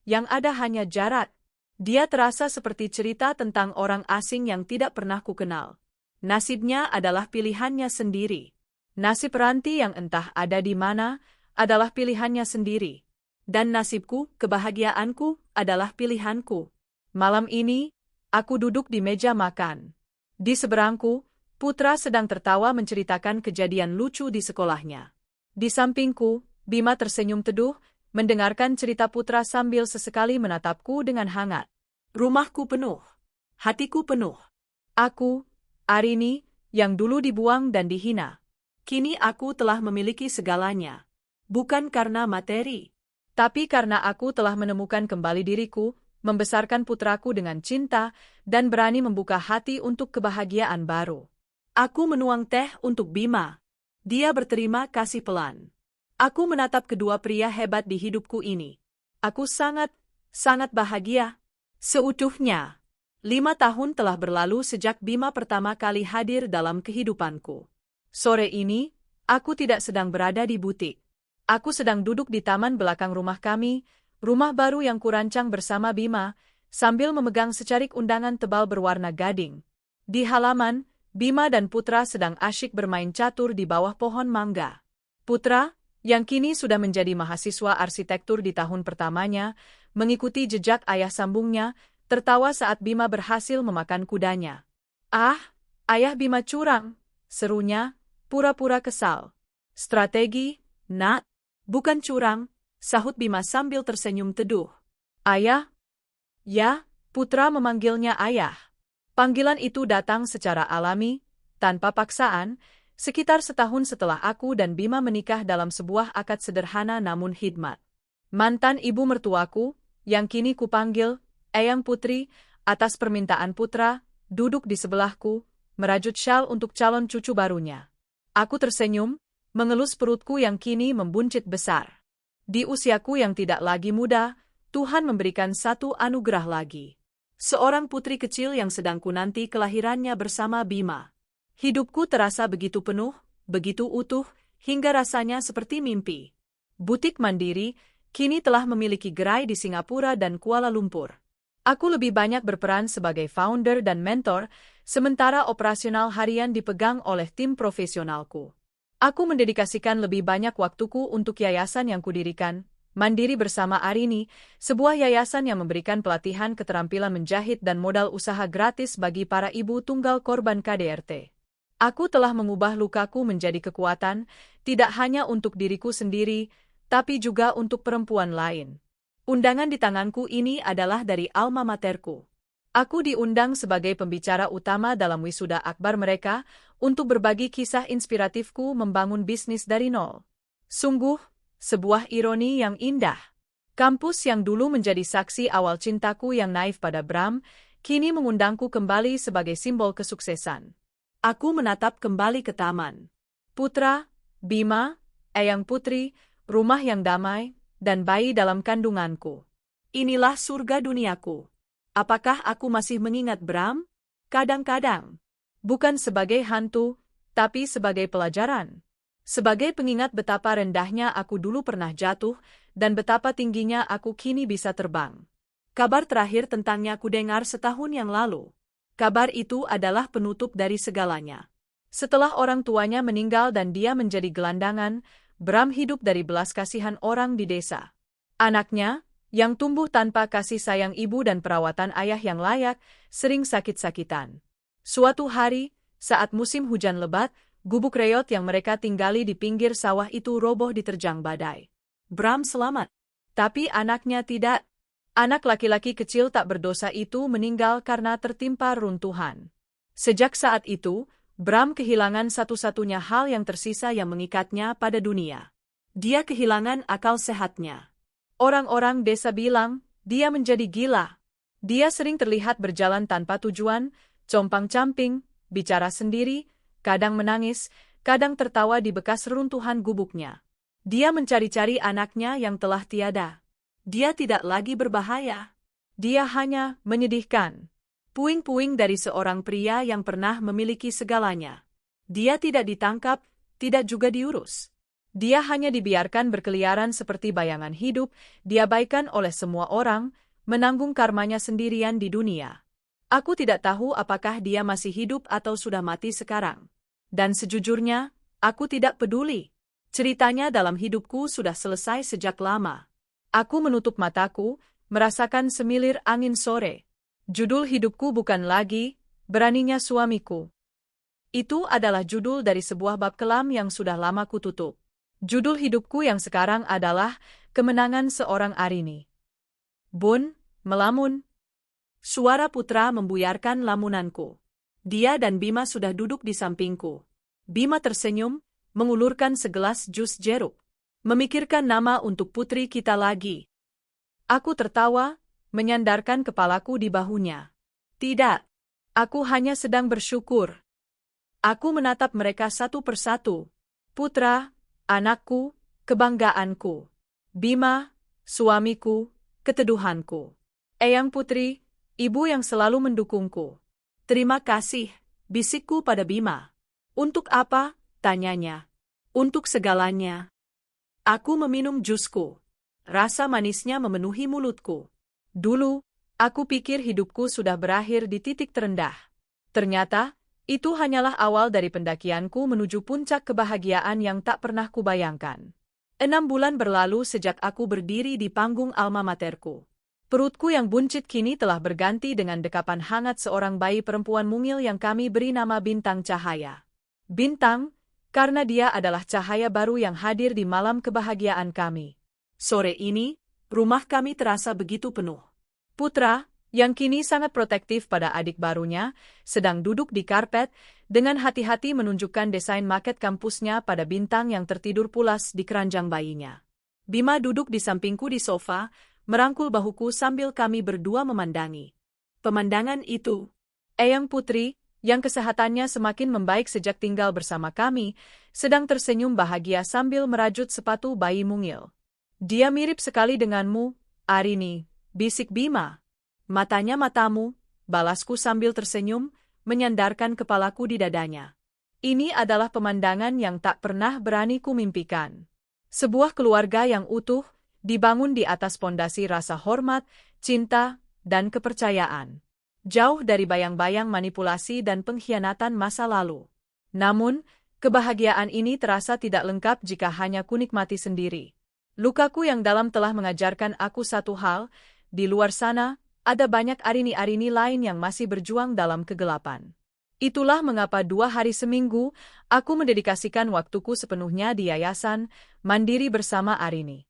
Yang ada hanya jarak. Dia terasa seperti cerita tentang orang asing yang tidak pernah kukenal. Nasibnya adalah pilihannya sendiri. Nasib ranti yang entah ada di mana adalah pilihannya sendiri. Dan nasibku, kebahagiaanku, adalah pilihanku. Malam ini, aku duduk di meja makan. Di seberangku, Putra sedang tertawa menceritakan kejadian lucu di sekolahnya. Di sampingku, Bima tersenyum teduh, mendengarkan cerita Putra sambil sesekali menatapku dengan hangat. Rumahku penuh. Hatiku penuh. Aku, Arini, yang dulu dibuang dan dihina. Kini aku telah memiliki segalanya. Bukan karena materi, tapi karena aku telah menemukan kembali diriku, membesarkan putraku dengan cinta, dan berani membuka hati untuk kebahagiaan baru. Aku menuang teh untuk Bima. Dia berterima kasih pelan. Aku menatap kedua pria hebat di hidupku ini. Aku sangat bahagia. Seutuhnya. 5 tahun telah berlalu sejak Bima pertama kali hadir dalam kehidupanku. Sore ini, aku tidak sedang berada di butik. Aku sedang duduk di taman belakang rumah kami, rumah baru yang kurancang bersama Bima, sambil memegang secarik undangan tebal berwarna gading. Di halaman, Bima dan Putra sedang asyik bermain catur di bawah pohon mangga. Putra, yang kini sudah menjadi mahasiswa arsitektur di tahun pertamanya, mengikuti jejak ayah sambungnya, tertawa saat Bima berhasil memakan kudanya. "Ah, ayah Bima curang," serunya, pura-pura kesal. "Strategi, nak, bukan curang," sahut Bima sambil tersenyum teduh. "Ayah?" "Ya," Putra memanggilnya ayah. Panggilan itu datang secara alami, tanpa paksaan, sekitar setahun setelah aku dan Bima menikah dalam sebuah akad sederhana namun hikmat. Mantan ibu mertuaku, yang kini kupanggil Eyang Putri, atas permintaan Putra, duduk di sebelahku, merajut syal untuk calon cucu barunya. Aku tersenyum, mengelus perutku yang kini membuncit besar. Di usiaku yang tidak lagi muda, Tuhan memberikan satu anugerah lagi. Seorang putri kecil yang sedang kunanti kelahirannya bersama Bima. Hidupku terasa begitu penuh, begitu utuh, hingga rasanya seperti mimpi. Butik Mandiri kini telah memiliki gerai di Singapura dan Kuala Lumpur. Aku lebih banyak berperan sebagai founder dan mentor, sementara operasional harian dipegang oleh tim profesionalku. Aku mendedikasikan lebih banyak waktuku untuk yayasan yang kudirikan, Mandiri bersama Arini, sebuah yayasan yang memberikan pelatihan keterampilan menjahit dan modal usaha gratis bagi para ibu tunggal korban KDRT. Aku telah mengubah lukaku menjadi kekuatan, tidak hanya untuk diriku sendiri, tapi juga untuk perempuan lain. Undangan di tanganku ini adalah dari alma materku. Aku diundang sebagai pembicara utama dalam wisuda akbar mereka untuk berbagi kisah inspiratifku membangun bisnis dari nol. Sungguh, sebuah ironi yang indah. Kampus yang dulu menjadi saksi awal cintaku yang naif pada Bram, kini mengundangku kembali sebagai simbol kesuksesan. Aku menatap kembali ke taman. Putra, Bima, Eyang Putri, rumah yang damai, dan bayi dalam kandunganku. Inilah surga duniaku. Apakah aku masih mengingat Bram? Kadang-kadang. Bukan sebagai hantu, tapi sebagai pelajaran. Sebagai pengingat betapa rendahnya aku dulu pernah jatuh, dan betapa tingginya aku kini bisa terbang. Kabar terakhir tentangnya kudengar setahun yang lalu. Kabar itu adalah penutup dari segalanya. Setelah orang tuanya meninggal dan dia menjadi gelandangan, Bram hidup dari belas kasihan orang di desa. Anaknya, yang tumbuh tanpa kasih sayang ibu dan perawatan ayah yang layak, sering sakit-sakitan. Suatu hari, saat musim hujan lebat, gubuk reot yang mereka tinggali di pinggir sawah itu roboh diterjang badai. Bram selamat. Tapi anaknya tidak. Anak laki-laki kecil tak berdosa itu meninggal karena tertimpa runtuhan. Sejak saat itu, Bram kehilangan satu-satunya hal yang tersisa yang mengikatnya pada dunia. Dia kehilangan akal sehatnya. Orang-orang desa bilang, dia menjadi gila. Dia sering terlihat berjalan tanpa tujuan, compang-camping, bicara sendiri, kadang menangis, kadang tertawa di bekas reruntuhan gubuknya. Dia mencari-cari anaknya yang telah tiada. Dia tidak lagi berbahaya. Dia hanya menyedihkan. Puing-puing dari seorang pria yang pernah memiliki segalanya. Dia tidak ditangkap, tidak juga diurus. Dia hanya dibiarkan berkeliaran seperti bayangan hidup, diabaikan oleh semua orang, menanggung karmanya sendirian di dunia. Aku tidak tahu apakah dia masih hidup atau sudah mati sekarang. Dan sejujurnya, aku tidak peduli. Ceritanya dalam hidupku sudah selesai sejak lama. Aku menutup mataku, merasakan semilir angin sore. Judul hidupku bukan lagi, Beraninya Suamiku. Itu adalah judul dari sebuah bab kelam yang sudah lama kututup. Judul hidupku yang sekarang adalah Kemenangan Seorang Arini. Bun, melamun. Suara Putra membuyarkan lamunanku. Dia dan Bima sudah duduk di sampingku. Bima tersenyum, mengulurkan segelas jus jeruk. Memikirkan nama untuk putri kita lagi. Aku tertawa, menyandarkan kepalaku di bahunya. Tidak, aku hanya sedang bersyukur. Aku menatap mereka satu persatu. Putra, anakku, kebanggaanku. Bima, suamiku, keteduhanku. Eyang Putri, ibu yang selalu mendukungku. Terima kasih, bisikku pada Bima. Untuk apa? Tanyanya. Untuk segalanya. Aku meminum jusku. Rasa manisnya memenuhi mulutku. Dulu, aku pikir hidupku sudah berakhir di titik terendah. Ternyata, itu hanyalah awal dari pendakianku menuju puncak kebahagiaan yang tak pernah kubayangkan. 6 bulan berlalu sejak aku berdiri di panggung alma materku. Perutku yang buncit kini telah berganti dengan dekapan hangat seorang bayi perempuan mungil yang kami beri nama Bintang Cahaya. Bintang, karena dia adalah cahaya baru yang hadir di malam kebahagiaan kami. Sore ini, rumah kami terasa begitu penuh. Putra, yang kini sangat protektif pada adik barunya, sedang duduk di karpet, dengan hati-hati menunjukkan desain maket kampusnya pada Bintang yang tertidur pulas di keranjang bayinya. Bima duduk di sampingku di sofa, merangkul bahuku sambil kami berdua memandangi. Pemandangan itu, Eyang Putri, yang kesehatannya semakin membaik sejak tinggal bersama kami, sedang tersenyum bahagia sambil merajut sepatu bayi mungil. Dia mirip sekali denganmu, Arini, bisik Bima. Matanya matamu, balasku sambil tersenyum, menyandarkan kepalaku di dadanya. Ini adalah pemandangan yang tak pernah berani kumimpikan. Sebuah keluarga yang utuh, dibangun di atas pondasi rasa hormat, cinta, dan kepercayaan. Jauh dari bayang-bayang manipulasi dan pengkhianatan masa lalu. Namun, kebahagiaan ini terasa tidak lengkap jika hanya kunikmati sendiri. Lukaku yang dalam telah mengajarkan aku satu hal, di luar sana, ada banyak Arini-Arini lain yang masih berjuang dalam kegelapan. Itulah mengapa 2 hari seminggu, aku mendedikasikan waktuku sepenuhnya di yayasan, mandiri bersama Arini.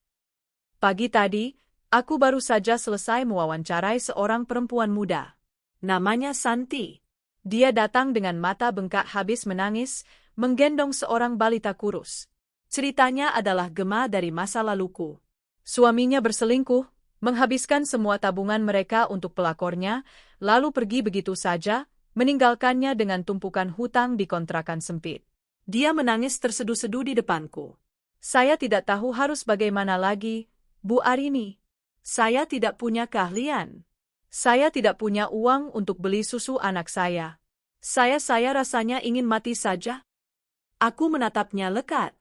Pagi tadi, aku baru saja selesai mewawancarai seorang perempuan muda. Namanya Santi. Dia datang dengan mata bengkak habis menangis, menggendong seorang balita kurus. Ceritanya adalah gema dari masa laluku. Suaminya berselingkuh, menghabiskan semua tabungan mereka untuk pelakornya, lalu pergi begitu saja, meninggalkannya dengan tumpukan hutang di kontrakan sempit. Dia menangis terseduh-seduh di depanku. Saya tidak tahu harus bagaimana lagi, Bu Arini. Saya tidak punya keahlian. Saya tidak punya uang untuk beli susu anak saya. Saya rasanya ingin mati saja. Aku menatapnya lekat.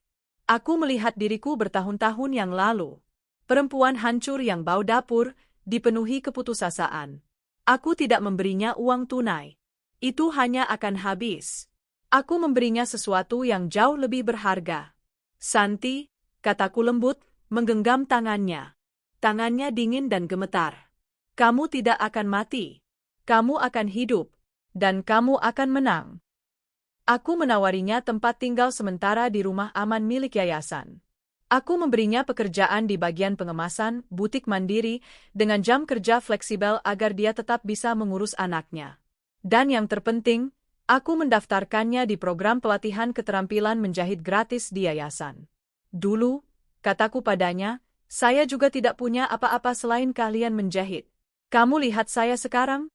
Aku melihat diriku bertahun-tahun yang lalu. Perempuan hancur yang bau dapur, dipenuhi keputusasaan. Aku tidak memberinya uang tunai. Itu hanya akan habis. Aku memberinya sesuatu yang jauh lebih berharga. Santi, kataku lembut, menggenggam tangannya. Tangannya dingin dan gemetar. Kamu tidak akan mati. Kamu akan hidup. Dan kamu akan menang. Aku menawarinya tempat tinggal sementara di rumah aman milik yayasan. Aku memberinya pekerjaan di bagian pengemasan, butik mandiri, dengan jam kerja fleksibel agar dia tetap bisa mengurus anaknya. Dan yang terpenting, aku mendaftarkannya di program pelatihan keterampilan menjahit gratis di yayasan. Dulu, kataku padanya, saya juga tidak punya apa-apa selain keahlian menjahit. Kamu lihat saya sekarang?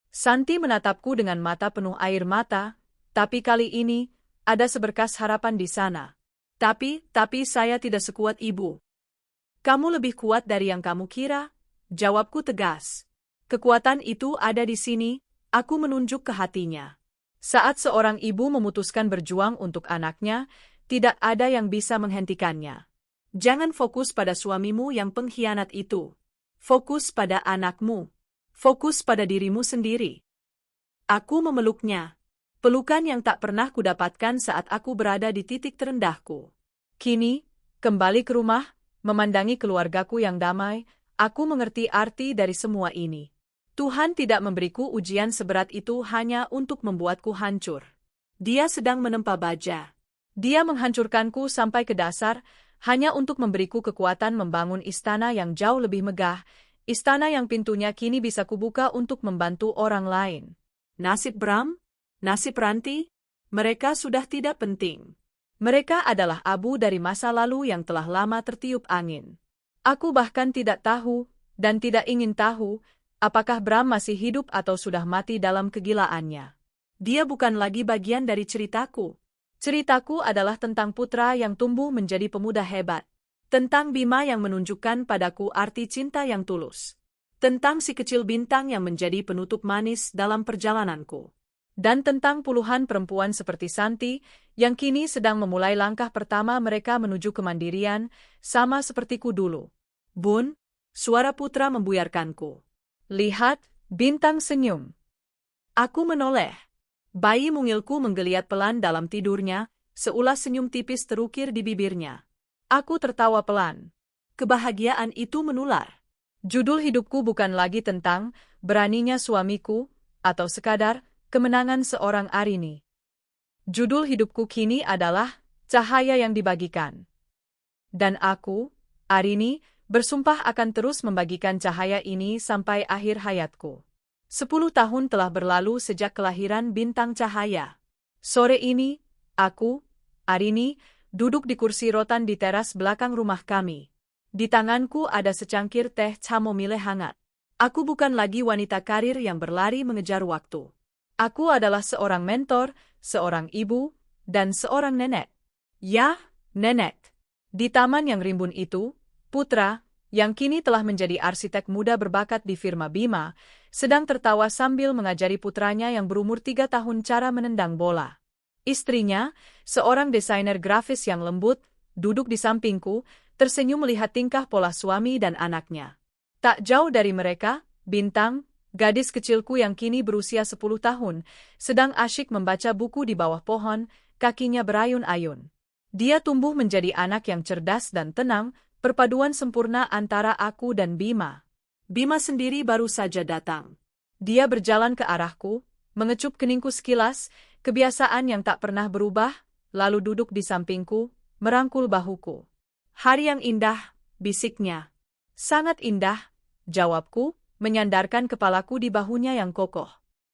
Santi menatapku dengan mata penuh air mata, tapi kali ini, ada seberkas harapan di sana. Tapi saya tidak sekuat ibu. Kamu lebih kuat dari yang kamu kira, jawabku tegas. Kekuatan itu ada di sini, aku menunjuk ke hatinya. Saat seorang ibu memutuskan berjuang untuk anaknya, tidak ada yang bisa menghentikannya. Jangan fokus pada suamimu yang pengkhianat itu. Fokus pada anakmu. Fokus pada dirimu sendiri. Aku memeluknya. Pelukan yang tak pernah kudapatkan saat aku berada di titik terendahku. Kini, kembali ke rumah, memandangi keluargaku yang damai, aku mengerti arti dari semua ini. Tuhan tidak memberiku ujian seberat itu hanya untuk membuatku hancur. Dia sedang menempa baja. Dia menghancurkanku sampai ke dasar, hanya untuk memberiku kekuatan membangun istana yang jauh lebih megah, istana yang pintunya kini bisa kubuka untuk membantu orang lain. Nasib Bram? Nasib Ranti? Mereka sudah tidak penting. Mereka adalah abu dari masa lalu yang telah lama tertiup angin. Aku bahkan tidak tahu, dan tidak ingin tahu, apakah Bram masih hidup atau sudah mati dalam kegilaannya. Dia bukan lagi bagian dari ceritaku. Ceritaku adalah tentang putra yang tumbuh menjadi pemuda hebat. Tentang Bima yang menunjukkan padaku arti cinta yang tulus. Tentang si kecil bintang yang menjadi penutup manis dalam perjalananku. Dan tentang puluhan perempuan seperti Santi, yang kini sedang memulai langkah pertama mereka menuju kemandirian, sama sepertiku dulu. Bun, suara putra membuyarkanku. Lihat, bintang senyum. Aku menoleh. Bayi mungilku menggeliat pelan dalam tidurnya, seulas senyum tipis terukir di bibirnya. Aku tertawa pelan. Kebahagiaan itu menular. Judul hidupku bukan lagi tentang beraninya suamiku, atau sekadar kemenangan seorang Arini. Judul hidupku kini adalah cahaya yang dibagikan. Dan aku, Arini, bersumpah akan terus membagikan cahaya ini sampai akhir hayatku. 10 tahun telah berlalu sejak kelahiran bintang cahaya. Sore ini, aku, Arini, duduk di kursi rotan di teras belakang rumah kami. Di tanganku ada secangkir teh chamomile hangat. Aku bukan lagi wanita karir yang berlari mengejar waktu. Aku adalah seorang mentor, seorang ibu, dan seorang nenek. Ya, nenek. Di taman yang rimbun itu, putra, yang kini telah menjadi arsitek muda berbakat di firma Bima, sedang tertawa sambil mengajari putranya yang berumur 3 tahun cara menendang bola. Istrinya, seorang desainer grafis yang lembut, duduk di sampingku, tersenyum melihat tingkah pola suami dan anaknya. Tak jauh dari mereka, Bintang, gadis kecilku yang kini berusia 10 tahun, sedang asyik membaca buku di bawah pohon, kakinya berayun-ayun. Dia tumbuh menjadi anak yang cerdas dan tenang, perpaduan sempurna antara aku dan Bima. Bima sendiri baru saja datang. Dia berjalan ke arahku, mengecup keningku sekilas, kebiasaan yang tak pernah berubah, lalu duduk di sampingku, merangkul bahuku. Hari yang indah, bisiknya. Sangat indah, jawabku, menyandarkan kepalaku di bahunya yang kokoh.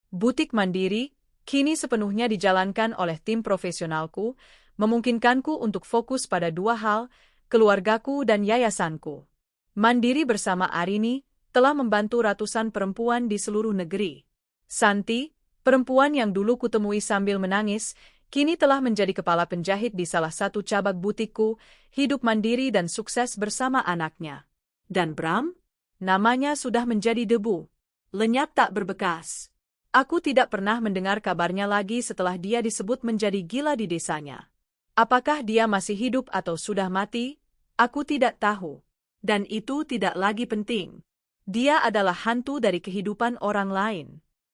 Butik mandiri, kini sepenuhnya dijalankan oleh tim profesionalku, memungkinkanku untuk fokus pada 2 hal, keluargaku dan yayasanku. Mandiri bersama Arini, telah membantu ratusan perempuan di seluruh negeri. Santi, perempuan yang dulu kutemui sambil menangis, kini telah menjadi kepala penjahit di salah satu cabang butikku, hidup mandiri dan sukses bersama anaknya. Dan Bram? Namanya sudah menjadi debu. Lenyap tak berbekas. Aku tidak pernah mendengar kabarnya lagi setelah dia disebut menjadi gila di desanya. Apakah dia masih hidup atau sudah mati? Aku tidak tahu. Dan itu tidak lagi penting. Dia adalah hantu dari kehidupan orang lain.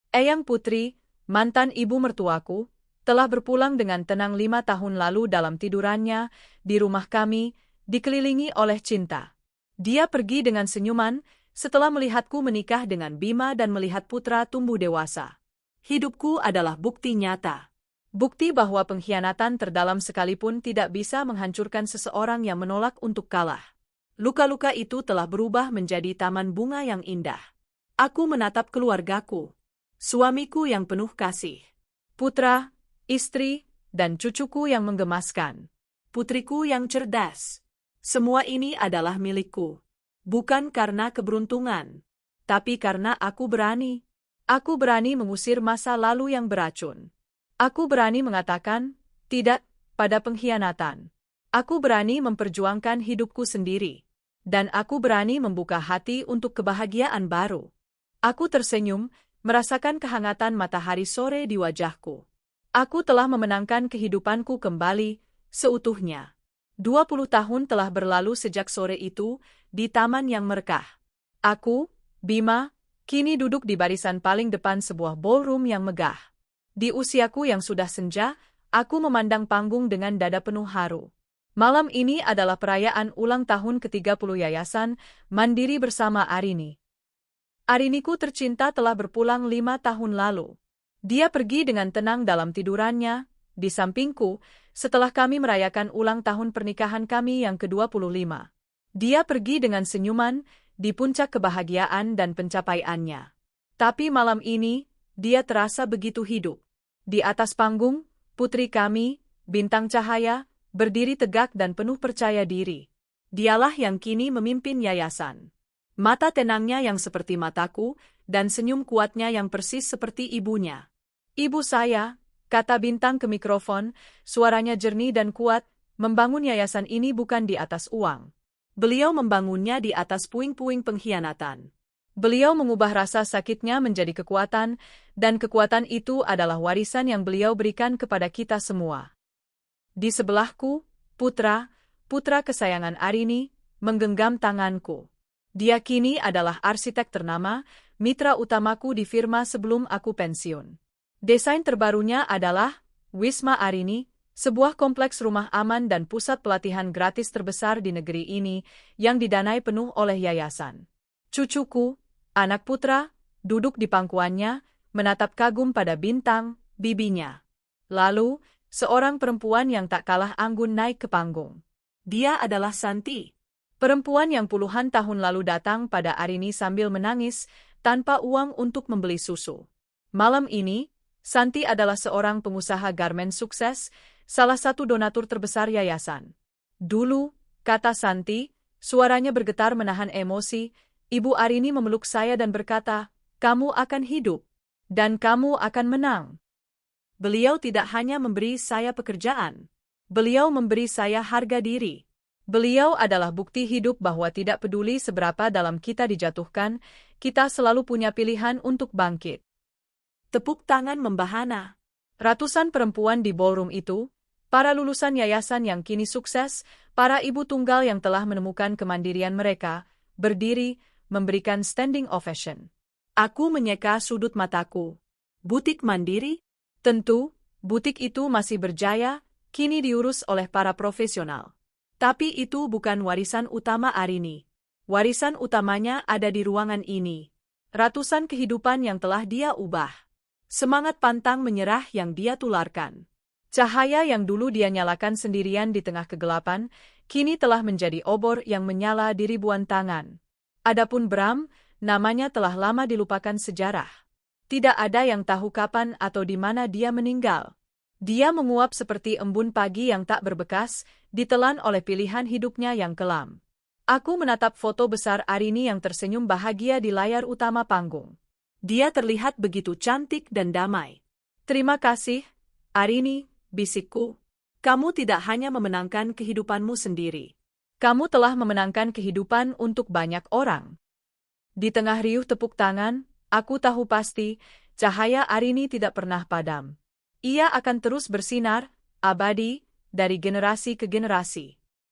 Eyang Putri, mantan ibu mertuaku, telah berpulang dengan tenang 5 tahun lalu dalam tidurannya, di rumah kami, dikelilingi oleh cinta. Dia pergi dengan senyuman, setelah melihatku menikah dengan Bima dan melihat putra tumbuh dewasa. Hidupku adalah bukti nyata. Bukti bahwa pengkhianatan terdalam sekalipun tidak bisa menghancurkan seseorang yang menolak untuk kalah. Luka-luka itu telah berubah menjadi taman bunga yang indah. Aku menatap keluargaku. Suamiku yang penuh kasih. Putra, istri, dan cucuku yang menggemaskan. Putriku yang cerdas. Semua ini adalah milikku. Bukan karena keberuntungan, tapi karena aku berani. Aku berani mengusir masa lalu yang beracun. Aku berani mengatakan, tidak, pada pengkhianatan. Aku berani memperjuangkan hidupku sendiri. Dan aku berani membuka hati untuk kebahagiaan baru. Aku tersenyum, merasakan kehangatan matahari sore di wajahku. Aku telah memenangkan kehidupanku kembali, seutuhnya. 20 tahun telah berlalu sejak sore itu, di taman yang merekah. Aku, Bima, kini duduk di barisan paling depan sebuah ballroom yang megah. Di usiaku yang sudah senja, aku memandang panggung dengan dada penuh haru. Malam ini adalah perayaan ulang tahun ke-30 Yayasan Mandiri bersama Arini. Ariniku tercinta telah berpulang 5 tahun lalu. Dia pergi dengan tenang dalam tidurannya, di sampingku, setelah kami merayakan ulang tahun pernikahan kami yang ke-25. Dia pergi dengan senyuman, di puncak kebahagiaan dan pencapaiannya. Tapi malam ini, dia terasa begitu hidup. Di atas panggung, putri kami, bintang cahaya, berdiri tegak dan penuh percaya diri. Dialah yang kini memimpin yayasan. Mata tenangnya yang seperti mataku, dan senyum kuatnya yang persis seperti ibunya. Ibu saya, kata Bintang ke mikrofon, suaranya jernih dan kuat, membangun yayasan ini bukan di atas uang. Beliau membangunnya di atas puing-puing pengkhianatan. Beliau mengubah rasa sakitnya menjadi kekuatan, dan kekuatan itu adalah warisan yang beliau berikan kepada kita semua. Di sebelahku, putra kesayangan Arini, menggenggam tanganku. Dia kini adalah arsitek ternama, mitra utamaku di firma sebelum aku pensiun. Desain terbarunya adalah Wisma Arini, sebuah kompleks rumah aman dan pusat pelatihan gratis terbesar di negeri ini yang didanai penuh oleh yayasan. Cucuku, anak putra, duduk di pangkuannya, menatap kagum pada Bintang, bibinya. Lalu, seorang perempuan yang tak kalah anggun naik ke panggung. Dia adalah Santi. Perempuan yang puluhan tahun lalu datang pada Arini sambil menangis, tanpa uang untuk membeli susu. Malam ini, Santi adalah seorang pengusaha garmen sukses, salah satu donatur terbesar yayasan. Dulu, kata Santi, suaranya bergetar menahan emosi, Ibu Arini memeluk saya dan berkata, "Kamu akan hidup, dan kamu akan menang." Beliau tidak hanya memberi saya pekerjaan. Beliau memberi saya harga diri. Beliau adalah bukti hidup bahwa tidak peduli seberapa dalam kita dijatuhkan, kita selalu punya pilihan untuk bangkit. Tepuk tangan membahana. Ratusan perempuan di ballroom itu, para lulusan yayasan yang kini sukses, para ibu tunggal yang telah menemukan kemandirian mereka, berdiri, memberikan standing ovation. Aku menyeka sudut mataku. Butik mandiri? Tentu, butik itu masih berjaya, kini diurus oleh para profesional. Tapi itu bukan warisan utama Arini. Warisan utamanya ada di ruangan ini. Ratusan kehidupan yang telah dia ubah. Semangat pantang menyerah yang dia tularkan. Cahaya yang dulu dia nyalakan sendirian di tengah kegelapan, kini telah menjadi obor yang menyala di ribuan tangan. Adapun Bram, namanya telah lama dilupakan sejarah. Tidak ada yang tahu kapan atau di mana dia meninggal. Dia menguap seperti embun pagi yang tak berbekas, ditelan oleh pilihan hidupnya yang kelam. Aku menatap foto besar Arini yang tersenyum bahagia di layar utama panggung. Dia terlihat begitu cantik dan damai. "Terima kasih, Arini," bisikku. "Kamu tidak hanya memenangkan kehidupanmu sendiri. Kamu telah memenangkan kehidupan untuk banyak orang." Di tengah riuh tepuk tangan, aku tahu pasti, cahaya Arini tidak pernah padam. Ia akan terus bersinar, abadi, dari generasi ke generasi.